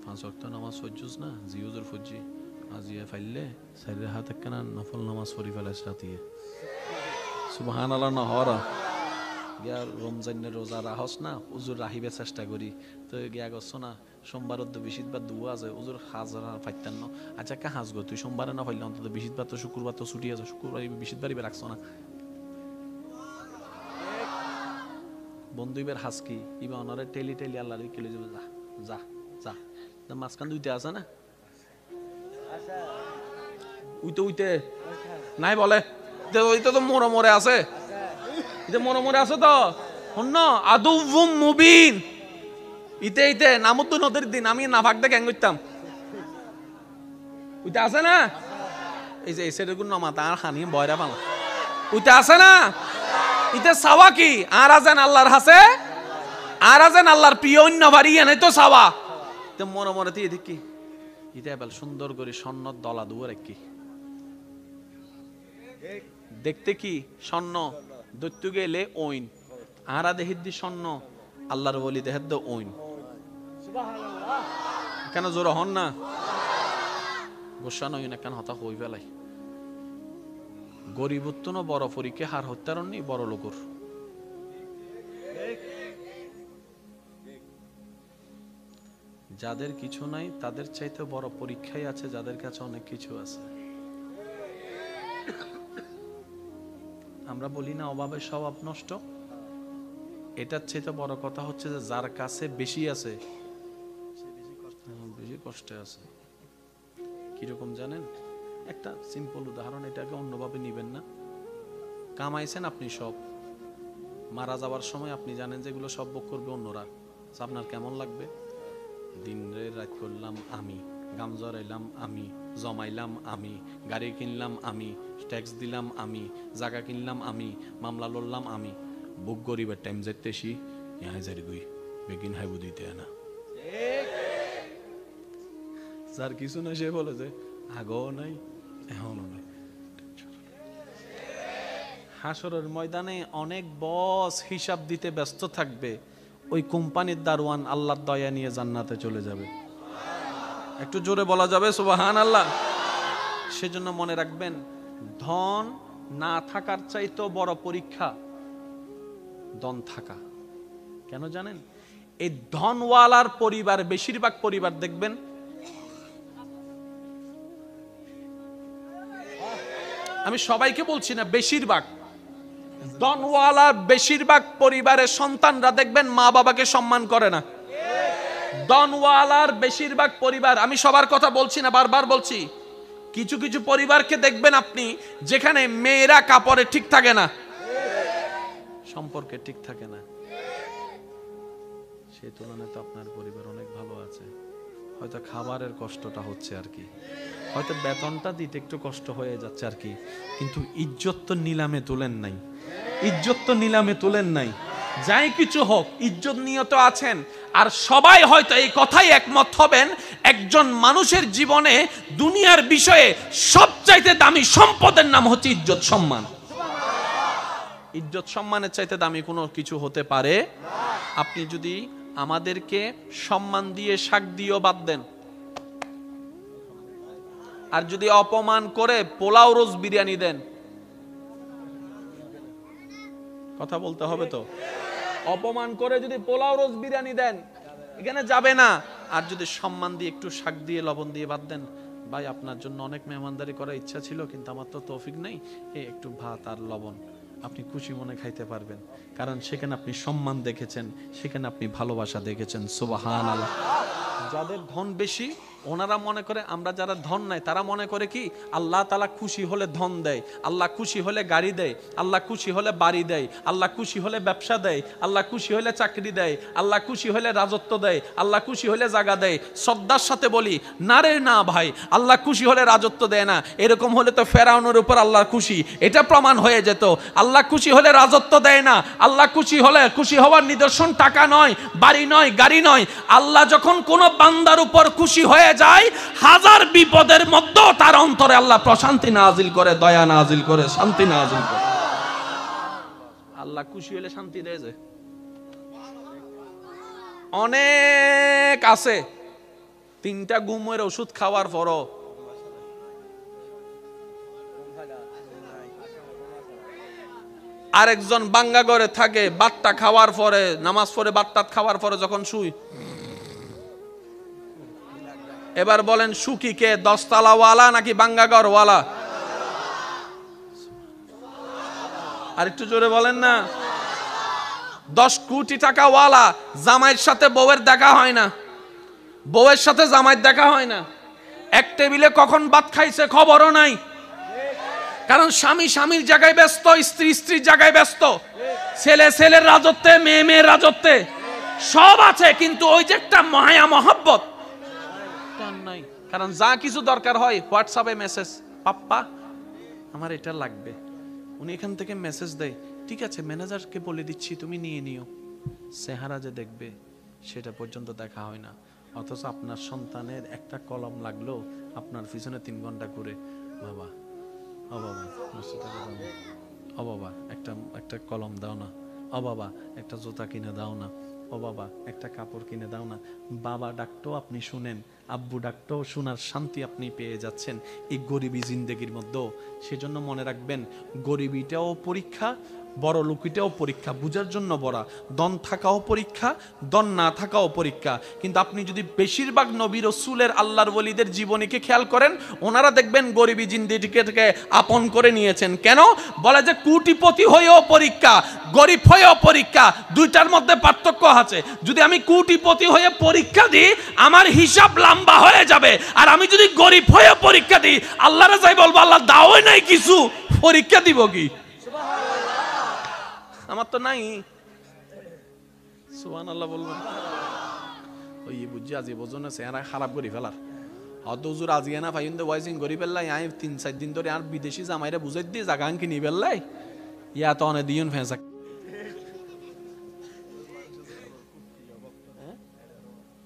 A: 5 ওয়াক্ত নামাজ পড়ছস না, জিউজুর ফজি আজিয়া ফাইলে সাইরে হাত একখানা নফল নামাজ পড়ি ফেলাস রাতিয়ে। সুবহানাল্লাহ। না হরা গিয়া রমজানের রোজা রাহস না, উজুর রাহিবে চেষ্টা করি তো গিয়া গছ না, সোমবারের তো বিশিতবার দুয়া আছে, উজুর হাজার ফাইতান্ন। আচ্ছা কা হাজগো তুই সোমবারে না ফাইলে অন্তত বিশিতবার তো শুক্রবার তো ছুটি আছে, শুক্রবার বিশিতবারই রাখছ না। বন্ধু ইবার হাসকি ইবা অনারে টেলি টেলি আল্লাহ কিলে যাবে, যা যা যা। মাঝখান দুইতে আছে না, উইতে উইতে নাই বলে ওইটা তো মোড়ে মোড়ে আছে, মোড়ে মোড়ে আছে তো অন্য আদুউম মুবিন। ইতে ইতে নামুদ্দু নদীর দিন আমি না ভাগ দেখে করতাম, উইতে আছে না, এই যে এসে দেখুন না মাতা আর খানি বয়রা পালা উইতে আছে না। ইতে সাওয়া কি আর আছেন আল্লাহর হাসে, আর আছেন আল্লাহর প্রিয় অন্য বাড়ি এনে তো সাওয়া মনে মনে দিয়ে দেখি ইতে এবার সুন্দর করে স্বর্ণ দলা দুয়ার কি দেখতে কি স্বর্ণ দৈত্য গেলে ওইন আরা দেহির দি স্বর্ণ আল্লাহর বলি দেহের দো ওইন। কেন জোর হন না গোসা নই না কেন হতা হই ফেলাই। গরিবত্ব না বড় পরীক্ষা হার হত্যারণ নি বড় লোকর। যাদের কিছু নাই তাদের চাইতে বড় পরীক্ষাই আছে যাদের কাছে অনেক কিছু আছে। আমরা বলি না অভাবের স্বভাব নষ্ট, এটার চেয়ে বড় কথা হচ্ছে যে যার কাছে বেশি আছে বেশি কষ্টে আছে। কিরকম জানেন? একটা সিম্পল উদাহরণ, এটাকে অন্যভাবে নিবেন না। কামাইছেন আপনি সব, মারা যাওয়ার সময় আপনি জানেন যে এগুলো সব ভোগ করবে অন্যরা, আপনার কেমন লাগবে? দিন রাত করলাম আমি, গাম জড়াইলাম আমি, জমাইলাম আমি, গাড়ি কিনলাম আমি, ট্যাক্স দিলাম আমি, জায়গা কিনলাম আমি, মামলা লড়লাম আমি, বুক গরিবের টাইম যেতেছি বেগিন হাইবু দিতে না। যার কিছু না সে বলে যে আগেও নাই এখনো নাই। হাসরের ময়দানে অনেক বস হিসাব দিতে ব্যস্ত থাকবে, ওই কোম্পানির দারোয়ান আল্লাহর দয়া নিয়ে জান্নাতে চলে যাবে। একটু জোরে বলা যাবে সুবহানাল্লাহ। সেজন্য মনে রাখবেন, ধন না থাকার চাইতেও বড় পরীক্ষা ধন থাকা। কেন জানেন? এই ধনওয়ালার পরিবার, বেশিরভাগ পরিবার দেখবেন আমি সবাইকে বলছি না, বেশিরভাগ ধনওয়ালার বেশিরভাগ পরিবারের সন্তানরা দেখবেন মা বাবাকে সম্মান করে না। ধনওয়ালার বেশিরভাগ পরিবার, আমি সবার কথা বলছি না, বারবার বলছি, কিছু কিছু পরিবারকে দেখবেন আপনি যেখানে মেয়েরা কাপড়ে ঠিক থাকে না, সম্পর্কে ঠিক থাকে না, সেই তুলনায় তো আপনার পরিবার অনেক ভালো আছে। হয়তো খাবারের কষ্টটা হচ্ছে আর কি, হয়তো বেতনটা দিতে একটু কষ্ট হয়ে যাচ্ছে আর কি, কিন্তু ইজ্জত তো নিলামে তুলেন নাই, ইজ্জত তো নিলামে তুলেন নাই। যাই কিছু হোক ইজ্জত নিয়ে তো আছেন। আর সবাই হয়তো এই কথাই একমত হবেন, একজন মানুষের জীবনে দুনিয়ার বিষয়ে সবচাইতে দামি সম্পদের নাম হচ্ছে ইজ্জত সম্মান। ইজ্জত সম্মানের চাইতে দামি কোনো কিছু হতে পারে? আপনি যদি আমাদেরকে সম্মান দিয়ে শাক দিয়েও বাদ দেন, আর যদি অপমান করে পোলাও রোজ বিরিয়ানি দেন, কথা বলতে হবে তো, অপমান করে যদি পোলাও রোজ বিরিয়ানি দেন এখানে যাবে না। আর যদি সম্মান দিয়ে একটু শাক দিয়ে লবণ দিয়ে বাদ দেন, ভাই আপনার জন্য অনেক মেহমানদারি করার ইচ্ছা ছিল কিন্তু আমার তো তৌফিক নেই, একটু ভাত আর লবণ, আপনি খুশি মনে খাইতে পারবেন, কারণ সেখানে আপনি সম্মান দেখেছেন, সেখানে আপনি ভালোবাসা দেখেছেন। সুবহানাল্লাহ। যাদের ধন বেশি ওনারা মনে করে, আমরা যারা ধন নাই তারা মনে করে কি আল্লাহ তাআলা খুশি হলে ধন দেয়, আল্লাহ খুশি হলে গাড়ি দেয়, আল্লাহ খুশি হলে বাড়ি দেয়, আল্লাহ খুশি হলে ব্যবসা দেয়, আল্লাহ খুশি হলে চাকরি দেয়, আল্লাহ খুশি হলে রাজত্ব দেয়, আল্লাহ খুশি হলে জায়গা দেয়। শ্রদ্ধার সাথে বলি, না রে না ভাই, আল্লাহ খুশি হলে রাজত্ব দেয় না। এরকম হলে তো ফেরাউনের উপর আল্লাহ খুশি, এটা প্রমাণ হয়ে যেত। আল্লাহ খুশি হলে রাজত্ব দেয় না। আল্লাহ খুশি হলে, খুশি হওয়ার নিদর্শন টাকা নয়, বাড়ি নয়, গাড়ি নয়। আল্লাহ যখন কোনো বান্দার উপর খুশি হয়ে যায়, হাজার বিপদের মধ্যেও তার অন্তরে আল্লাহ প্রশান্তি নাজিল করে, দয়া নাজিল করে, শান্তি নাজিল করে। আল্লাহ খুশি হলে শান্তি দেয় যে। অনেক আছে 3টা ঘুমের ওষুধ খাওয়ার পরও আরেকজন বাঙ্গা ঘরে থাকে, বাট্টা খাওয়ার পরে, নামাজ পড়ে বাট্টা খাওয়ার পরে যখন শুই, এবার বলেন সুখী কে, 10 তলাওয়ালা নাকি বাঙ্গাঘর ওয়ালা? আর একটু জোরে বলেন না। 10 কোটি টাকা ওয়ালা, জামাইয়ের সাথে বউয়ের দেখা হয় না, বউয়ের সাথে জামাইয়ের দেখা হয় না, এক টেবিলে কখন ভাত খাইছে খবরও নাই, কারণ স্বামী স্বামীর জায়গায় ব্যস্ত, স্ত্রী স্ত্রীর জায়গায় ব্যস্ত, ছেলে ছেলের রাজত্বে, মেয়ে মেয়ের রাজত্বে, সব আছে কিন্তু ওই যে একটা মায়া মহব্বত নাই। কারণ যা কিছু দরকার হয় হোয়াটসঅ্যাপে মেসেজ, পাপ্পা আমার এটা লাগবে, উনি এখান থেকে মেসেজ দেয়, ঠিক আছে ম্যানেজারকে বলে দিচ্ছি তুমি নিয়ে নিও। চেহারা যে দেখবে সেটা পর্যন্ত দেখা হয় না। অথচ আপনার সন্তানের একটা কলম লাগলো আপনার পিছনে 3 ঘন্টা ঘুরে, বাবা ও বাবা ও বাবা একটা কলম দাও না, ও বাবা একটা জুতা কিনে দাও না, ও বাবা একটা কাপড় কিনে দাও না। বাবা ডাকতো আপনি শুনেন, আব্বু ডাকতো শোনার শান্তি আপনি পেয়ে যাচ্ছেন এই গরিবী জিন্দেগির মধ্যে। সেজন্য মনে রাখবেন, গরিবিটাও পরীক্ষা, বড় লোকিটাও পরীক্ষা, বুঝার জন্য বড়া। দন থাকাও পরীক্ষা, দন না থাকাও পরীক্ষা। কিন্তু আপনি যদি বেশিরভাগ নবী রাসূলের আল্লাহর ওলিদের জীবনীকে খেয়াল করেন, ওনারা দেখবেন গরিবী জিন্দেগিকে আপন করে নিয়েছেন। কেন? বলে যে কোটিপতি হয়েও পরীক্ষা, গরিব হয়েও পরীক্ষা, দুইটার মধ্যে পার্থক্য আছে। যদি আমি কোটিপতি হয়ে পরীক্ষা দিই, আমার হিসাব লম্বা হয়ে যাবে। আর আমি যদি গরিব হয়ে পরীক্ষা দিই, আল্লাহরে যাই বলবো, আল্লাহ দাওই নাই কিছু, পরীক্ষা দিব কি? আমার তো নাই। সুবহানাল্লাহ বলবেন। ওই বুঝছি আজি বোঝনে চেহারা খারাপ করে ফেলার হয়তো হুজুর আজিয়ে না ফাইন দে ওয়াইজিং করি ফেললাই। আমি 3-4 দিন ধরে আর বিদেশি জামাইরে বুঝাই দিয়ে জায়গা কিনি ফেললাই। ইয়া তো অনেক দিন ফেঁসা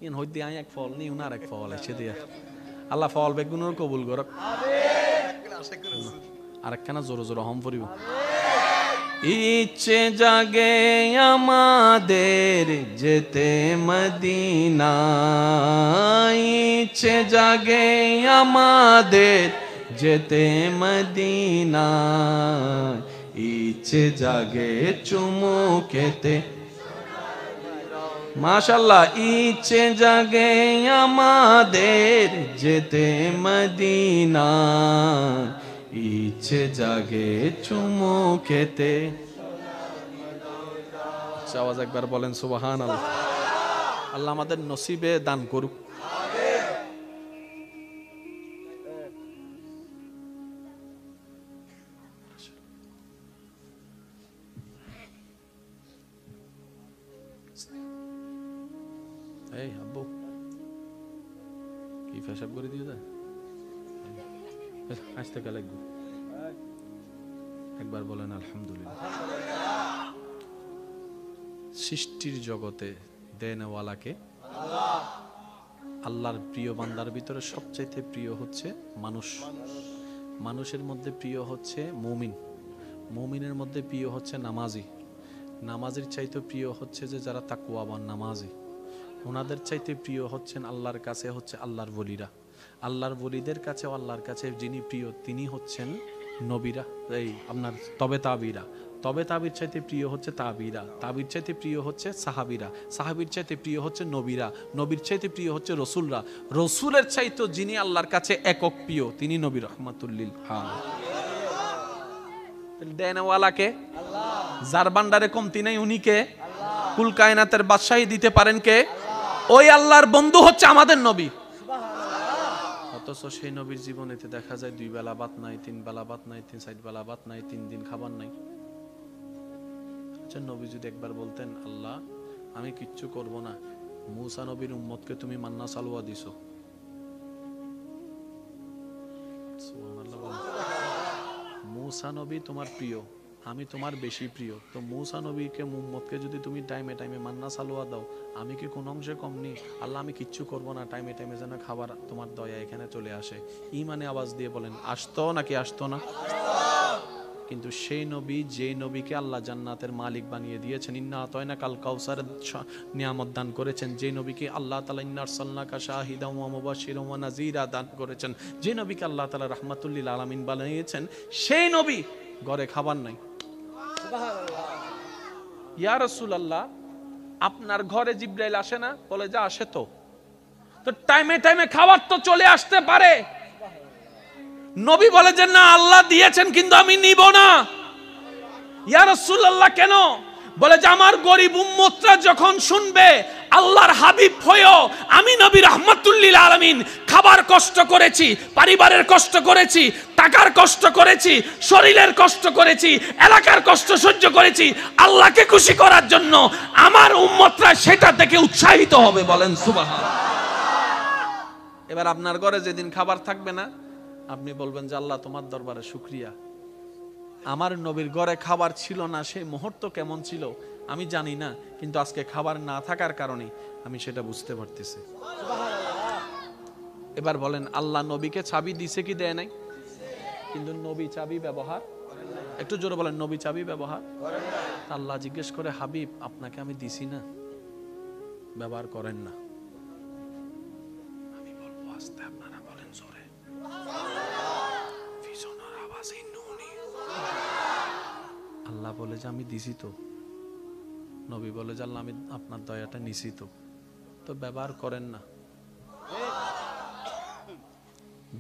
A: ইন হইতে আই এক ফল নি উনার এক ফল এসে দিয়া আল্লাহ ফল বেগুনের কবুল করক। আরেকখানা জোরে জোরে হম পড়িব। ইচ্ছে জাগে আমাদের যেতে মদিনা, ইচ্ছে জাগে আমাদের যেতে মদিনা, ইচ্ছে জাগে চুমু খেতে। মাশাআল্লাহ। ইচ্ছে জাগে আমাদের যেতে মদিনা, ইচ্ছে জাগে চুমু খেতে। আওয়াজ একবার বলেন সুবহানাল্লাহ। আল্লাহ আমাদের নসিবে দান করুক। এই আব্বু কি পেশাব করে দিয়ে যায়, আসতে গেলে একবার বলেন আলহামদুলিল্লাহ। সৃষ্টির জগতে দেনওয়ালাকে আল্লাহ। আল্লাহর প্রিয় বান্দার ভিতরে সবচাইতে প্রিয় হচ্ছে মানুষ। মানুষের মধ্যে প্রিয় হচ্ছে মুমিন, মুমিনের মধ্যে প্রিয় হচ্ছে নামাজি, নামাজের চাইতে প্রিয় হচ্ছে যে যারা তাকওয়াবান নামাজি, ওনাদের চাইতে প্রিয় হচ্ছেন আল্লাহর কাছে হচ্ছে আল্লাহর ওলিরা। আল্লাহর ওলিদের কাছে আল্লাহর কাছে যিনি প্রিয় তিনি হচ্ছেন নবীরা, এই আপনার তবে তাবিরা। তবে তাবির চাইতে প্রিয় হচ্ছে তাবিরা, তাবির চাইতে প্রিয় হচ্ছে সাহাবিরা, সাহাবির চাইতে প্রিয় হচ্ছে নবীরা, নবীর চাইতে প্রিয় হচ্ছে রসুলরা, রসুলের চাইতে যিনি আল্লাহর কাছে একক প্রিয় তিনি নবী রহমাতুল লিল আলামিন। দেনওয়ালাকে আল্লাহ, যার ভান্ডারে কমতি নাই উনি কে? আল্লাহ। কুল কায়নাতের বাদশাহী দিতে পারেন কে? ওই আল্লাহর বন্ধু হচ্ছে আমাদের নবী। অথচ সেই নবীর জীবনেতে দেখা যায় 2 বেলা ভাত নাই, 3 বেলা ভাত নাই, 4 বেলা ভাত নাই, 3 দিন খাবার নাই। আচ্ছা নবী যদি একবার বলতেন আল্লাহ আমি কিচ্ছু করব না, মূসা নবীর উম্মতকে তুমি মান্না সালওয়া দিছো, সুবহানাল্লাহ বলেন। মূসা নবী তোমার প্রিয়, আমি তোমার বেশি প্রিয়, তো মূসা নবীকে উম্মতকে যদি তুমি টাইমে টাইমে মান্না সালওয়া দাও, আমি কি কোন অংশে কম নেই? আল্লাহ আমি কিচ্ছু করব না, টাইমে টাইমে যেন খাবার তোমার দয়া এখানে চলে আসে। ঈমানে আওয়াজ দিয়ে বলেন আসতো নাকি আসতো না? কিন্তু সেই নবী, যে নবীকে আল্লাহ জান্নাতের মালিক বানিয়ে দিয়েছেন, ইন্না আতাইনা কাল কাউসার নিয়ামত দান করেছেন, যে নবীকে আল্লাহ তাআলা ইন্না আরসালনাকা শাহিদান ওয়া মুবাশশিরান ওয়া নাযীরা দান করেছেন, যে নবীকে আল্লাহ তাআলা রাহমাতুল লিল আলামিন বানিয়েছেন, সেই নবী ঘরে খাবার নাই। সুবহানাল্লাহ। ইয়া রাসূলুল্লাহ আপনার ঘরে জিবরাইল আসে না? বলে যা আসে তো টাইমে টাইমে খাবার তো চলে আসতে পারে। নবী বলে যে না আল্লাহ দিয়েছেন কিন্তু আমি নিব না। ইয়া রাসূলুল্লাহ কেন? বলে যে আমার গরিব উম্মতরা যখন শুনবে আল্লাহর হাবিব হয়েও আমি নবী রাহমাতুল লিল আলামিন খাবার কষ্ট করেছি, পরিবারের কষ্ট করেছি, টাকার কষ্ট করেছি, শরীরের কষ্ট করেছি, এলাকার কষ্ট সহ্য করেছি আল্লাহকে খুশি করার জন্য, আমার উম্মতরা সেটা দেখে উৎসাহিত হবে। বলেন সুবহানাল্লাহ। এবার আপনার ঘরে যেদিন খাবার থাকবে না আপনি বলবেন যে আল্লাহ তোমার দরবারে শুকরিয়া, আমার নবীর ঘরে খাবার ছিল না, সেই মুহূর্ত কেমন ছিল আমি জানি না, কিন্তু আজকে খাবার না থাকার কারণে আমি সেটা বুঝতে পারতেছি। এবার বলেন আল্লাহ নবীকে চাবি দিছে কি দেয় নাই? কিন্তু নবী চাবি ব্যবহার, একটু জোরে বলেন নবী চাবি ব্যবহার করেন না। আল্লাহ জিজ্ঞেস করে হাবিব আপনাকে আমি দিছি না, ব্যবহার করেন না। আমি বলবো আস্তে, আপনারা বলেন জোরে। আল্লাহ আল্লাহ বলে যে আমি দিছি তো, নবী বলে যে আল্লাহ আমি আপনার দয়াটা নিছি তো, তো ব্যবহার করেন না।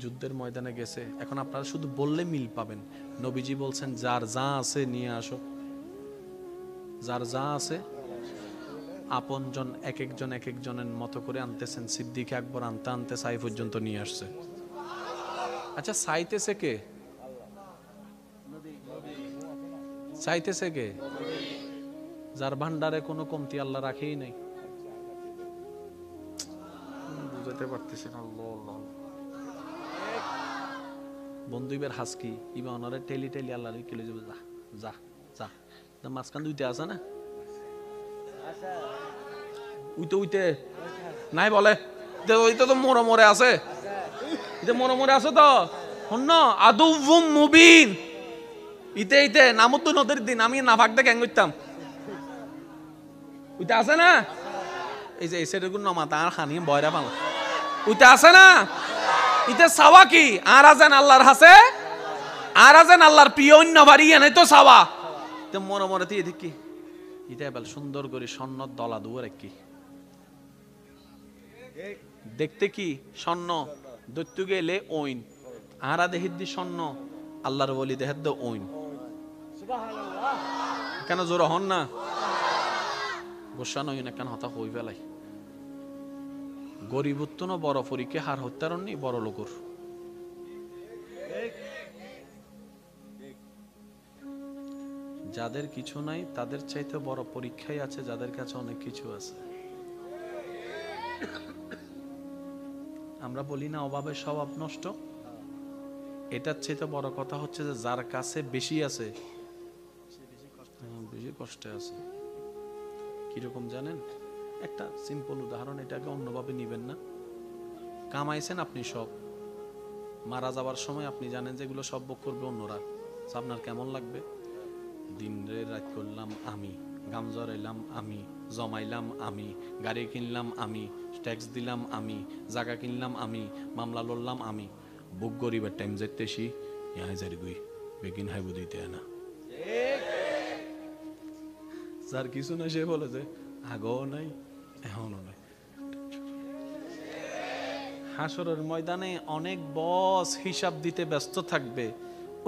A: যুদ্ধের ময়দানে গেছে, এখন আপনারা শুধু বললে মিল পাবেন। নবীজি বলছেন যার যা আছে নিয়ে আসো, যার যা আছে। আপনজন এক একজনের মতো করে আনতেছেন। সিদ্দিক আকবর আনতে আনতে সাই পর্যন্ত নিয়ে আসছে। আচ্ছা চাইতেছে কে? চাইতেছে কে? যার ভান্ডারে কোনো কমতি আল্লাহ রাখেই নাই। বুঝাতে পারতেছি না। বন্ধুইবের হাসকি ইবা অনারে টেলি টেলি আল্লাহ কিলো যাবে, যা যা যা। মাঝখান দুইতে আছে না, উইতে নাই বলে ওইটা তো মোড়ে আছে, মোড়ে আছে তো শূন্য আদুম মুবিন। ইতে নামতো নদীর দিন আমি না ভাগ দেখে করতাম, ওইটা আছে না? এই যে এসের গুণ নমা তার খানি বয়রা পাল, ওইটা আছে না? ইতে সাওয়া কি আর আছেন আল্লাহর হাসে, আর আছেন আল্লাহর প্রিয় অন্য বাড়ি এনে তো সাওয়া তো মনে দিয়ে দেখি ইটা এবার সুন্দর করে স্বর্ণ দলা দুয়ার কি দেখতে কি স্বর্ণ দৈত্য গেলে ওইন আরা দেহির দি স্বর্ণ আল্লাহর বলি দেহের দে ওইন। কেন জোর হন না? গোসা নই না কেন হতা হই বেলাই গরিবত্ব না বড় পরীক্ষা হার হত্যারণ নি বড় লোকর। যাদের কিছু নাই তাদের চাইতে বড় পরীক্ষাই আছে যাদের কাছে অনেক কিছু আছে। আমরা বলি না অভাবে স্বভাব নষ্ট, এটার চাইতে বড় কথা হচ্ছে যে যার কাছে বেশি আছে বেশি কষ্টে আছে। কিরকম জানেন? একটা সিম্পল উদাহরণ, এটাকে অন্যভাবে নিবেন না। কামাইছেন আপনি সব, মারা যাবার সময় আপনি জানেন যে এগুলো সব ভোগ করবে অন্যরা, আপনার কেমন লাগবে? দিন রাত করলাম আমি, গাম জড়াইলাম আমি, জমাইলাম আমি, গাড়ি কিনলাম আমি, ট্যাক্স দিলাম আমি, জায়গা কিনলাম আমি, মামলা লড়লাম আমি। বুক গরিবের টাইম যেতেছি ইহাই যারি বেগিন হাইব দিতে না। যার কিছু না সে বলে যে আগেও নাই এখনো নাই। হাসরের ময়দানে অনেক বস হিসাব দিতে ব্যস্ত থাকবে,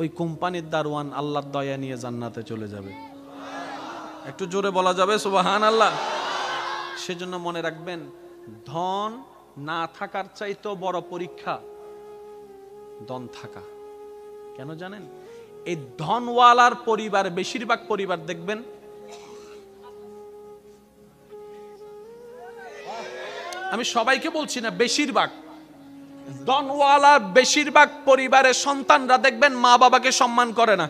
A: ওই কোম্পানির দারোয়ান আল্লাহর দয়া নিয়ে জান্নাতে চলে যাবে। একটু জোরে বলা যাবে সুবহানাল্লাহ। সেজন্য মনে রাখবেন, ধন না থাকার চাইতেও বড় পরীক্ষা ধন থাকা। কেন জানেন? এই ধনওয়ালার পরিবার, বেশিরভাগ পরিবার দেখবেন আমি সবাইকে বলছি না, বেশিরভাগ ধনওয়ালার বেশিরভাগ পরিবারের সন্তানরা দেখবেন মা বাবাকে সম্মান করে না।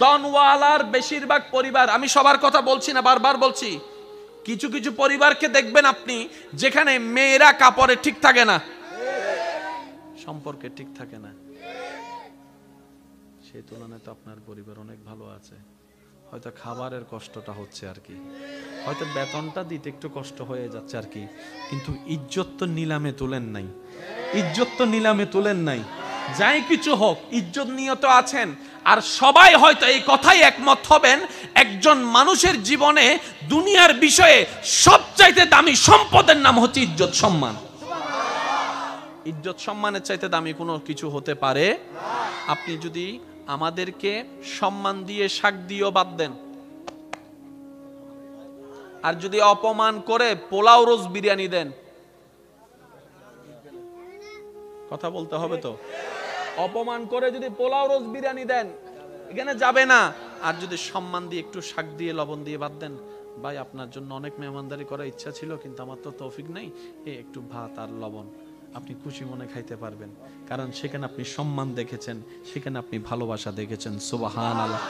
A: ধনওয়ালার বেশিরভাগ পরিবার, আমি সবার কথা বলছি না, বারবার বলছি, কিছু কিছু পরিবারকে দেখবেন আপনি যেখানে মেয়েরা কাপড়ে ঠিক থাকে না, সম্পর্কে ঠিক থাকে না। সেই তুলনায় তো আপনার পরিবার অনেক ভালো আছে। হয়তো খাবারের কষ্টটা হচ্ছে আর কি, হয়তো বেতনটা দিতে একটু কষ্ট হয়ে যাচ্ছে আর কি, কিন্তু ইজ্জত তো নিলামে তুলেন নাই, ইজ্জত তো নিলামে তুলেন নাই। যাই কিছু হোক ইজ্জত নিয়ে তো আছেন। আর সবাই হয়তো এই কথাই একমত হবেন, একজন মানুষের জীবনে দুনিয়ার বিষয়ে সবচাইতে দামি সম্পদের নাম হচ্ছে ইজ্জত সম্মান। ইজ্জত সম্মানের চাইতে দামি কোনো কিছু হতে পারে? আপনি যদি আমাদেরকে সম্মান দিয়ে শাক দিয়েও বাদ দেন, আর যদি অপমান করে পোলাও রোজ বিরিয়ানি দেন, কথা বলতে হবে তো, অপমান করে যদি পোলাও রোজ বিরিয়ানি দেন এখানে যাবে না। আর যদি সম্মান দিয়ে একটু শাক দিয়ে লবণ দিয়ে বাদ দেন, ভাই আপনার জন্য অনেক মেহমানদারি করার ইচ্ছা ছিল কিন্তু আমার তো তৌফিক নেই, একটু ভাত আর লবণ, আপনি খুশি মনে খাইতে পারবেন। কারণ সেখানে আপনি সম্মান দেখেছেন, সেখানে আপনি ভালোবাসা দেখেছেন। সুবহানাল্লাহ।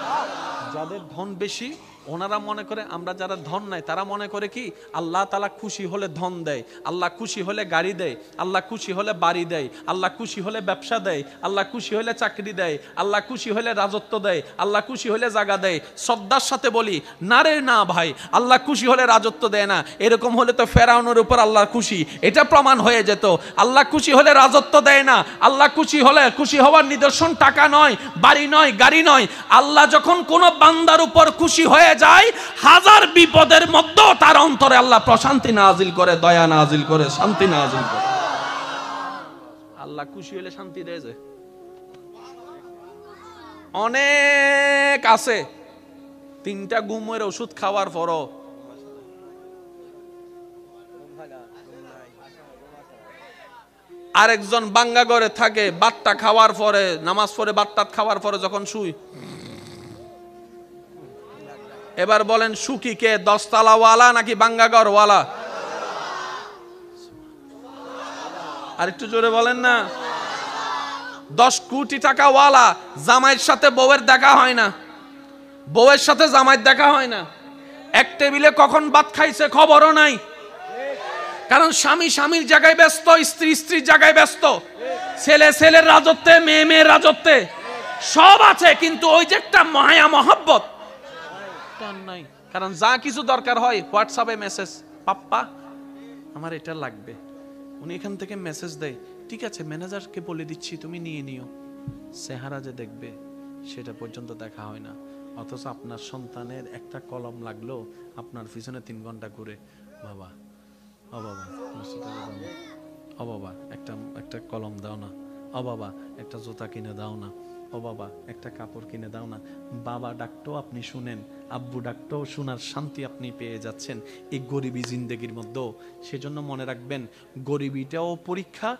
A: যাদের ধন বেশি ওনারা মনে করে আমরা যারা ধন নাই তারা মনে করে কি আল্লাহ তাআলা খুশি হলে ধন দেয়, আল্লাহ খুশি হলে গাড়ি দেয়, আল্লাহ খুশি হলে বাড়ি দেয়, আল্লাহ খুশি হলে ব্যবসা দেয়, আল্লাহ খুশি হলে চাকরি দেয়, আল্লাহ খুশি হলে রাজত্ব দেয়, আল্লাহ খুশি হলে জায়গা দেয়। শ্রদ্ধার সাথে বলি না রে না ভাই, আল্লাহ খুশি হলে রাজত্ব দেয় না। এরকম হলে তো ফেরাউনের উপর আল্লাহ খুশি, এটা প্রমাণ হয়ে যেত। আল্লাহ খুশি হলে রাজত্ব দেয় না। আল্লাহ খুশি হলে খুশি হওয়ার নিদর্শন টাকা নয়, বাড়ি নয়, গাড়ি নয়। আল্লাহ যখন কোন বান্দার উপর খুশি হয়ে যায়, হাজার বিপদের মধ্যেও তার অন্তরে আল্লাহ প্রশান্তি নাজিল করে, দয়া নাজিল করে, শান্তি নাজিল করে। আল্লাহ খুশি হলে শান্তি দেয় যে অনেক আছে, 3টা ঘুমের ওষুধ খাওয়ার পরও আরেকজন বাঙ্গা ঘরে থাকে, বাট্টা খাওয়ার পরে, নামাজ পড়ে বাট্টা খাওয়ার পরে যখন শুই, এবার বলেন সুখী কে, 10 তলাওয়ালা নাকি বাঙ্গা ঘরওয়ালা? আর একটু জোরে বলেন না। 10 কোটি টাকা ওয়ালা, জামাইয়ের সাথে বউয়ের দেখা হয় না, বউয়ের সাথে জামাইয়ের দেখা হয় না, এক টেবিলে কখন ভাত খাইছে খবরও নাই। কারণ স্বামী স্বামীর জায়গায় ব্যস্ত, স্ত্রী স্ত্রীর জায়গায় ব্যস্ত, ছেলে ছেলের রাজত্বে, মেয়ে মেয়ের রাজত্বে, সব আছে, কিন্তু ওই যে একটা মায়া মহব্বত নাই। কারণ যা কিছু দরকার হয় হোয়াটসঅ্যাপে মেসেজ, পাপ্পা আমার এটা লাগবে, উনি এখান থেকে মেসেজ দেয়, ঠিক আছে ম্যানেজারকে বলে দিচ্ছি তুমি নিয়ে নিও। চেহারা যে দেখবে সেটা পর্যন্ত দেখা হয় না। অথচ আপনার সন্তানের একটা কলম লাগলো, আপনার পিছনে 3 ঘন্টা ঘুরে, বাবা ও বাবা ও বাবা একটা কলম দাও না, ও বাবা একটা জুতা কিনে দাও না, ও বাবা একটা কাপড় কিনে দাও না। বাবা ডাকতো আপনি শুনেন, আব্বু ডাকতো শোনার শান্তি আপনি পেয়ে যাচ্ছেন এই গরিবী জিন্দেগির মধ্যেও। সেজন্য মনে রাখবেন, গরিবিটাও পরীক্ষা,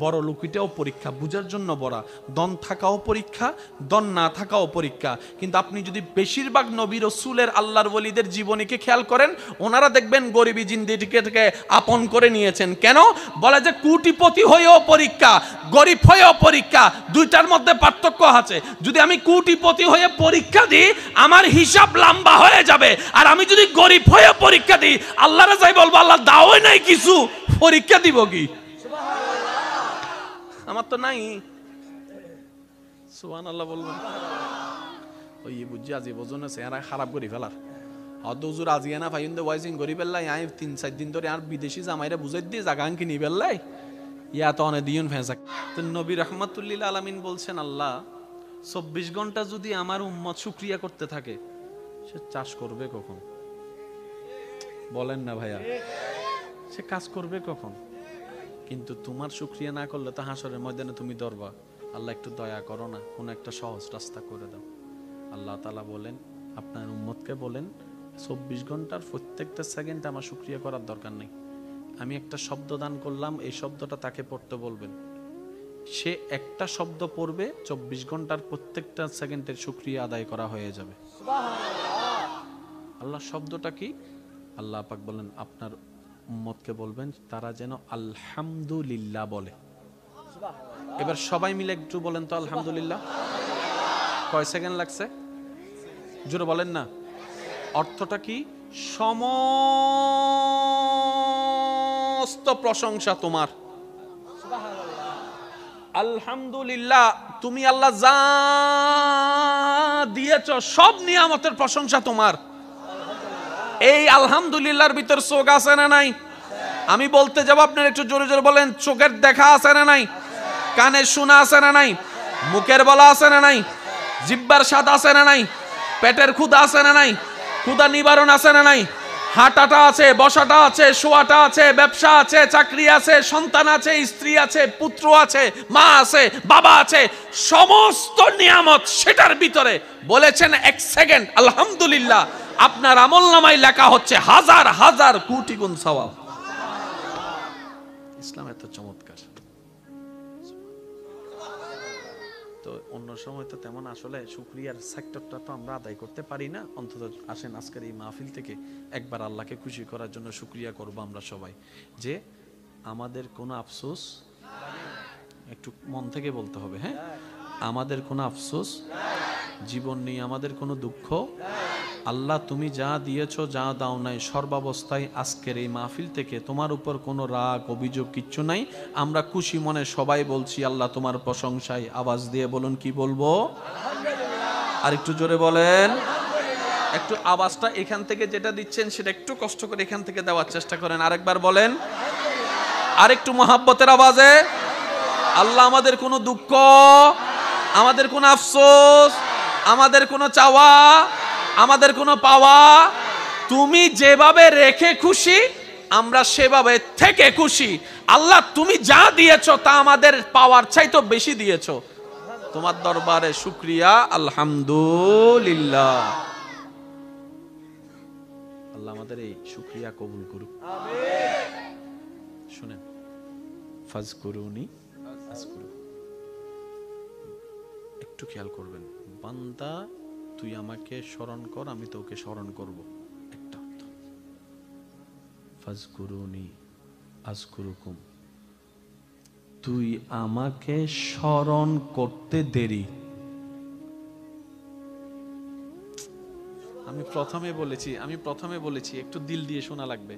A: বড় লোকিটাও পরীক্ষা, বুঝার জন্য বড়া। দন থাকাও পরীক্ষা, দন না থাকাও পরীক্ষা। কিন্তু আপনি যদি বেশিরভাগ নবী রাসূলের, আল্লাহর ওলিদের জীবনীকে খেয়াল করেন, ওনারা দেখবেন গরিবী জিন্দেগিকে আপন করে নিয়েছেন। কেন? বলে যে কোটিপতি হয়েও পরীক্ষা, গরিব হয়েও পরীক্ষা, দুইটার মধ্যে পার্থক্য আছে। যদি আমি কোটিপতি হয়ে পরীক্ষা দিই, আমার হিসাব লম্বা হয়ে যাবে। আর আমি যদি গরিব হয়ে পরীক্ষা দিই, আল্লাহরে যাই বলবো আল্লাহ দাওই নাই কিছু, পরীক্ষা দিব কি? আমার তো নাই। সুবহানাল্লাহ বলবেন। ওই বুঝছি আজি বোঝনে চেহারা খারাপ করে ফেলার অদুজুর আজিয়া না ফাইন দে ওয়াইজিং করি ফেললাই। আমি 3-4 দিন ধরে আর বিদেশি জামাইরা বুঝাই দিয়ে জায়গা কিনি ফেললাই, ইয়া তো অনেক দিন ফেঁসা। তো নবী রাহমাতুল্লিল আলামিন বলছেন, আল্লাহ 24 ঘন্টা যদি আমার উম্মত শুকরিয়া করতে থাকে, সে চাষ করবে কখন? বলেন না ভাইয়া, সে কাজ করবে কখন? কিন্তু তোমার শুকরিয়া না করলে তো হাসরের ময়দানে তুমি ধরবা। আল্লাহ একটু দয়া করো না, কোন একটা সহজ রাস্তা করে দাও। আল্লাহ তাআলা বলেন, আপনার উম্মতকে বলেন 24 ঘন্টার প্রত্যেকটা সেকেন্ড আমার শুকরিয়া করার দরকার নেই। আমি একটা শব্দ দান করলাম, এই শব্দটা তাকে পড়তে বলবেন। সে একটা শব্দ পড়বে, 24 ঘন্টার প্রত্যেকটা সেকেন্ডের শুকরিয়া আদায় করা হয়ে যাবে। আল্লাহ শব্দটা কি? আল্লাহ পাক বলেন আপনার উম্মতকে বলবেন তারা যেন আলহামদুলিল্লাহ বলে। এবার সবাই মিলে একটু বলেন তো আলহামদুলিল্লাহ। কয় সেকেন্ড লাগছে? জোরে বলেন না। অর্থটা কি? সমস্ত প্রশংসা তোমার। আলহামদুলিল্লাহ, তুমি আল্লাহ যা দিয়েছ সব নিয়ামতের প্রশংসা তোমার। এই আলহামদুলিল্লাহর ভিতর চোখ আছে না নাই? আমি বলতে যাব, আপনার একটু জোরে জোরে বলেন। চোখের দেখা আছে না নাই? কানের শোনা আছে না নাই? মুখের বলা আছে না নাই? জিহ্বার স্বাদ আছে না নাই? পেটের ক্ষুধা আছে না নাই? ক্ষুধা নিবারণ আছে না নাই? হাঁটাটা আছে, বসাটা আছে, শোয়াটা আছে, ব্যবসা আছে, চাকরি আছে, সন্তান আছে, স্ত্রী আছে, পুত্র আছে, মা আছে, বাবা আছে, সমস্ত নিয়ামত সেটার ভিতরে বলেছেন 1 সেকেন্ড আলহামদুলিল্লাহ, আপনার আমলনামায় লেখা হচ্ছে হাজার হাজার কোটি গুণ সওয়াব। ইসলাম এত চমৎকার। তো অন্য সময় তো তেমন আসলে শুকরিয়ার সেক্টরটা তো আমরা আদায় করতে পারি না। অন্তত আসেন আজকের এই মাহফিল থেকে একবার আল্লাহকে খুশি করার জন্য শুকরিয়া করব আমরা সবাই, যে আমাদের কোনো আফসোস, একটু মন থেকে বলতে হবে, হ্যাঁ, আমাদের কোনো আফসোস, জীবন নিয়ে আমাদের কোনো দুঃখ, আল্লাহ তুমি যা দিয়েছো যা দাও নাই সর্বাবস্থায় আজকের এই মাহফিল থেকে তোমার উপর কোনো রাগ অভিযোগ কিচ্ছু নাই। আমরা খুশি মনে সবাই বলছি আল্লাহ তোমার প্রশংসায়। আওয়াজ দিয়ে বলুন কি বলবো? আর একটু জোরে বলেন। একটু আওয়াজটা এখান থেকে যেটা দিচ্ছেন সেটা একটু কষ্ট করে এখান থেকে দেওয়ার চেষ্টা করেন। আরেকবার বলেন, আরেকটু মহাব্বতের আওয়াজে। আল্লাহ আমাদের কোনো দুঃখ, আমাদের কোনো আফসোস, আমাদের কোনো চাওয়া, আমাদের কোনো পাওয়া তুমি যেভাবে রেখে খুশি আমরা সেভাবে থেকে খুশি। আল্লাহ তুমি যা দিয়েছো তা আমাদের পাওয়ার চাইতে বেশি দিয়েছো। তোমার দরবারে শুকরিয়া, আলহামদুলিল্লাহ। আল্লাহ আমাদের এই শুকরিয়া কবুল করুক। শুনেন, ফাজকুরুনি আযকুরু, একটু খেয়াল করবেন। বান্দা তুই আমাকে স্মরণ কর, আমি তোকে স্মরণ করব। একটা অর্থ, ফাজকুরুনি আযকুরুকুম, তুই আমাকে স্মরণ করতে দেরি। আমি প্রথমে বলেছি একটু দিল দিয়ে শোনা লাগবে।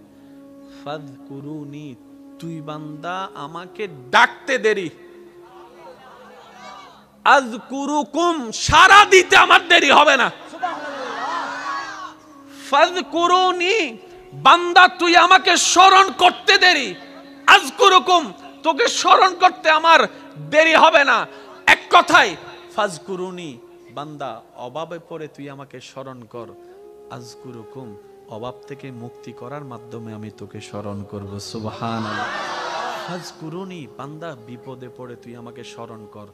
A: ফাজকুরুনি, তুই বান্দা আমাকে ডাকতে দেরি। আযকুরুকুম, সারা দিতে আমার দেরি হবে না। ফাজকুরুনি, বান্দা তুই আমাকে স্মরণ করতে দেরি। আযকুরুকুম, তোকে স্মরণ করতে আমার দেরি হবে না। এক কথায় ফাজকুরুনি, বান্দা অভাবে পড়ে তুই আমাকে স্মরণ কর। আযকুরুকুম, অভাব থেকে মুক্তি করার মাধ্যমে আমি তোকে স্মরণ করব। সুবহানাল্লাহ। ফাজকুরুনি, বান্দা বিপদে পড়ে তুই আমাকে স্মরণ কর।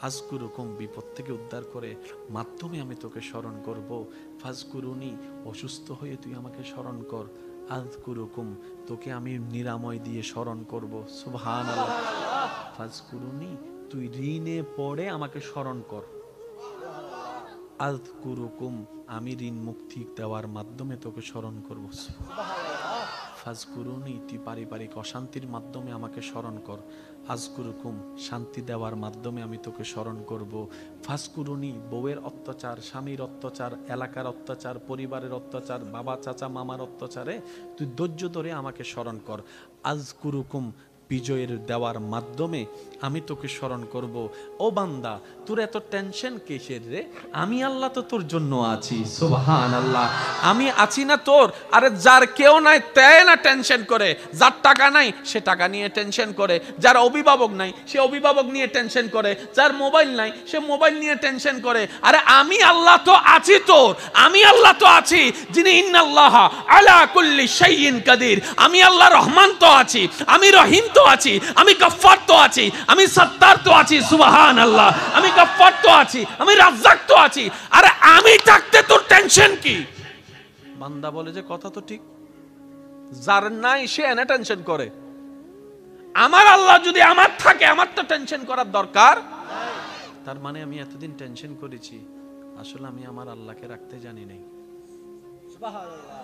A: আযকুরুকুম, বিপদ থেকে উদ্ধার করে মাধ্যমে আমি তোকে স্মরণ করব। ফাজকুরুনি, অসুস্থ হয়ে তুই আমাকে স্মরণ কর। আযকুরুকুম, তোকে আমি নিরাময় দিয়ে স্মরণ করব। সুবহানাল্লাহ। ফাজকুরুনি, তুই ঋণে পড়ে আমাকে স্মরণ কর। আযকুরুকুম, আমি ঋণ মুক্তি দেওয়ার মাধ্যমে তোকে স্মরণ করব। ফাজকুরুনি, তুই পারিবারিক অশান্তির মাধ্যমে আমাকে স্মরণ কর। আযকুরুকুম, শান্তি দেওয়ার মাধ্যমে আমি তোকে স্মরণ করব। ফাজকুরুনি, বউয়ের অত্যাচার, স্বামীর অত্যাচার, এলাকার অত্যাচার, পরিবারের অত্যাচার, বাবা চাচা মামার অত্যাচারে তুই ধৈর্য ধরে আমাকে স্মরণ কর। আযকুরুকুম, বিজয়ের দেওয়ার মাধ্যমে আমি তোকে স্মরণ করব। ও বান্দা, তোর এত টেনশন কিসের রে? আমি আল্লাহ তো তোর জন্য আছি। সুবহানাল্লাহ। আমি আছি না তোর? আরে যার কেউ নাই তাই না টেনশন করে, যার টাকা নাই সে টাকা নিয়ে টেনশন করে, যার অভিভাবক নাই সে অভিভাবক নিয়ে টেনশন করে, যার মোবাইল নাই সে মোবাইল নিয়ে টেনশন করে। আরে আমি আল্লাহ তো আছি তোর, আমি আল্লাহ তো আছি যিনি ইন্নাল্লাহ আলা কুল্লি শাইইন কাদির। আমি আল্লাহ রহমান তো আছি, আমি রহিম তো আছি, আমি গফফার তো আছি, আমি সত্তার তো আছি। সুবহানাল্লাহ। আমি গফফার তো আছি, আমি রাজ্জাক তো আছি। আরে আমি থাকতে তোর টেনশন কি? বান্দা বলে যে কথা তো ঠিক, যার নাই সে এনে টেনশন করে। আমার আল্লাহ যদি আমার থাকে, আমার তো টেনশন করার দরকার। তার মানে আমি এতদিন টেনশন করেছি, আসলে আমি আমার আল্লাহকে রাখতে জানি নাই।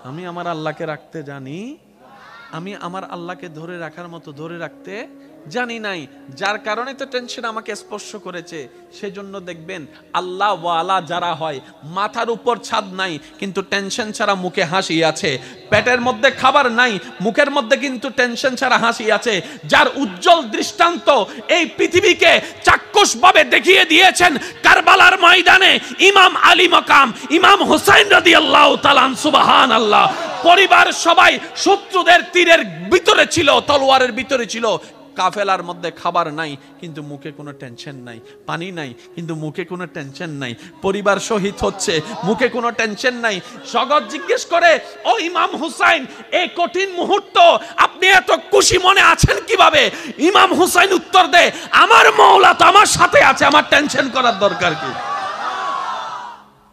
A: আমি আমার আল্লাহকে রাখতে জানি, আমি আমার আল্লাহকে ধরে রাখার মতো ধরে রাখতে জানি নাই, যার কারণে তো টেনশন আমাকে স্পর্শ করেছে। সেজন্য দেখবেন আল্লাহ ওয়ালা যারা হয়, মাথার উপর ছাদ নাই কিন্তু টেনশন ছাড়া মুখে হাসি আছে, পেটের মধ্যে খাবার নাই মুখের মধ্যে কিন্তু টেনশন ছাড়া হাসি আছে, যার উজ্জ্বল দৃষ্টান্ত এই পৃথিবীকে চাক্ষুষভাবে দেখিয়ে দিয়েছেন কারবালার ময়দানে ইমাম আলী মাকাম ইমাম হুসাইন রাদিয়াল্লাহু তাআলা। সুবহানাল্লাহ। পরিবার সবাই শত্রুদের তীরের ভিতরে ছিল, তলোয়ারের ভিতরে ছিল। কাফেলার মধ্যে খাবার নাই কিন্তু মুখে কোনো টেনশন নাই, পানি নাই কিন্তু মুখে কোনো টেনশন নাই, পরিবার শহীদ হচ্ছে মুখে কোনো টেনশন নাই। জগৎ জিজ্ঞেস করে, ও ইমাম হুসাইন, এই কঠিন মুহূর্ত আপনি এত খুশি মনে আছেন কিভাবে? ইমাম হুসাইন উত্তর দেয়, আমার মাওলা তো আমার সাথে আছে, আমার টেনশন করার দরকার কি?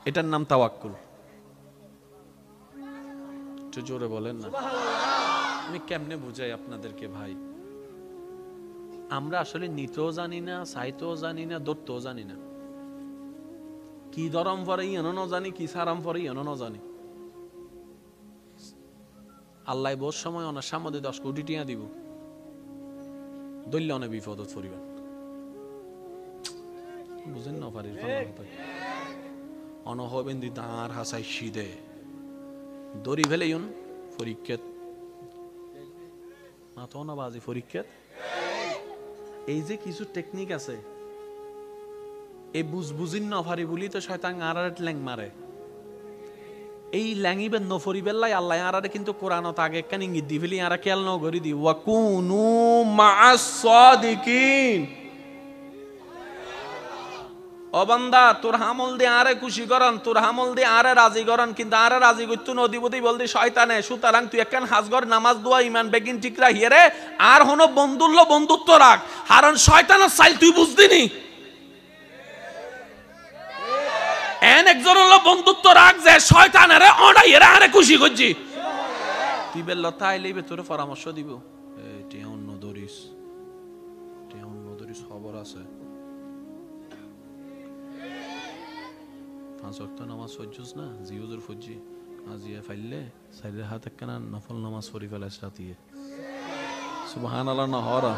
A: এটার নাম তাওয়াক্কুল। একটু জোরে বলেন না। আমি কেমনে বুঝাই আপনাদেরকে ভাই? আমরা আসলে নিতেও জানি না, চাইতেও জানি না, ধরতেও জানি না। কি ধরম পরে এনো জানি, কি সারাম পরে এনো জানি। আল্লাহ বহু সময় ওনার সামনে 10 কোটি টিয়া দিব, দৈল্য অনেক বিপদত পরিবার। বুঝেন না পারির অনহবেন দি দাঁড় হাসাই সিদে দড়ি ফেলে ইউন পরীক্ষাত মাথো না বাজি পরীক্ষাত এই যে কিছু টেকনিক আছে এই বুঝবুজিন নফারি বলি তো শয়তান আরাট ল্যাং মারে এই ল্যাঙ্গিবেন নফরি বেল্লাই আল্লাহ আরারে কিন্তু কোরআনত আগে একখান ইঙ্গিত দি ফেলি আরা খেয়াল ন করি দি ওয়াকুনু মা'আস সাদিকিন ও বান্দা তোর হামল দিয়ে আরে খুশি করন তোর হামল দিয়ে আরে রাজি করন কিন্তু আরে রাজি করতু নদীপতি বলদি শয়তানে সুতরাং তুই একখান হাজগর নামাজ দোয়া ইমান বেগিন ঠিক রাখিয়ে রে আর হনো বন্ধুত্ব রাখ কারণ শয়তানের চাইল তুই বুঝদিনি এন একজন হলো বন্ধুত্ব রাখ যে শয়তানেরে অনাইয়েরা আরে খুশি করছি তুই বেল্ল তাই লইবে তোর পরামর্শ দিব এটি অন্য দরিস খবর আছে 5 ওয়াক্ত নামাজ পড়ছস না জিওজুর ফজি আজিয়া ফাইলে সাইরে হাত একখানা নফল নামাজ পড়ি ফেলাস রাতিয়ে সুবহানাল্লাহ না হরা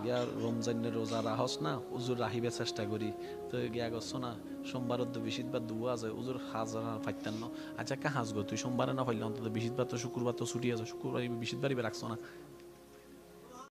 A: গিয়া রমজানের রোজা রাহস না উজুর রাহিবে চেষ্টা করি তো গিয়া গছ না সোমবার বিশিতবার দুয়া আছে উজুর হাজার ফাইতান না আচ্ছা কা হাজ গো তুই সোমবারে না ফাইলে অন্তত বিশিতবার তো শুক্রবার তো ছুটি আছে শুক্রবার বিশিতবারই রাখছ না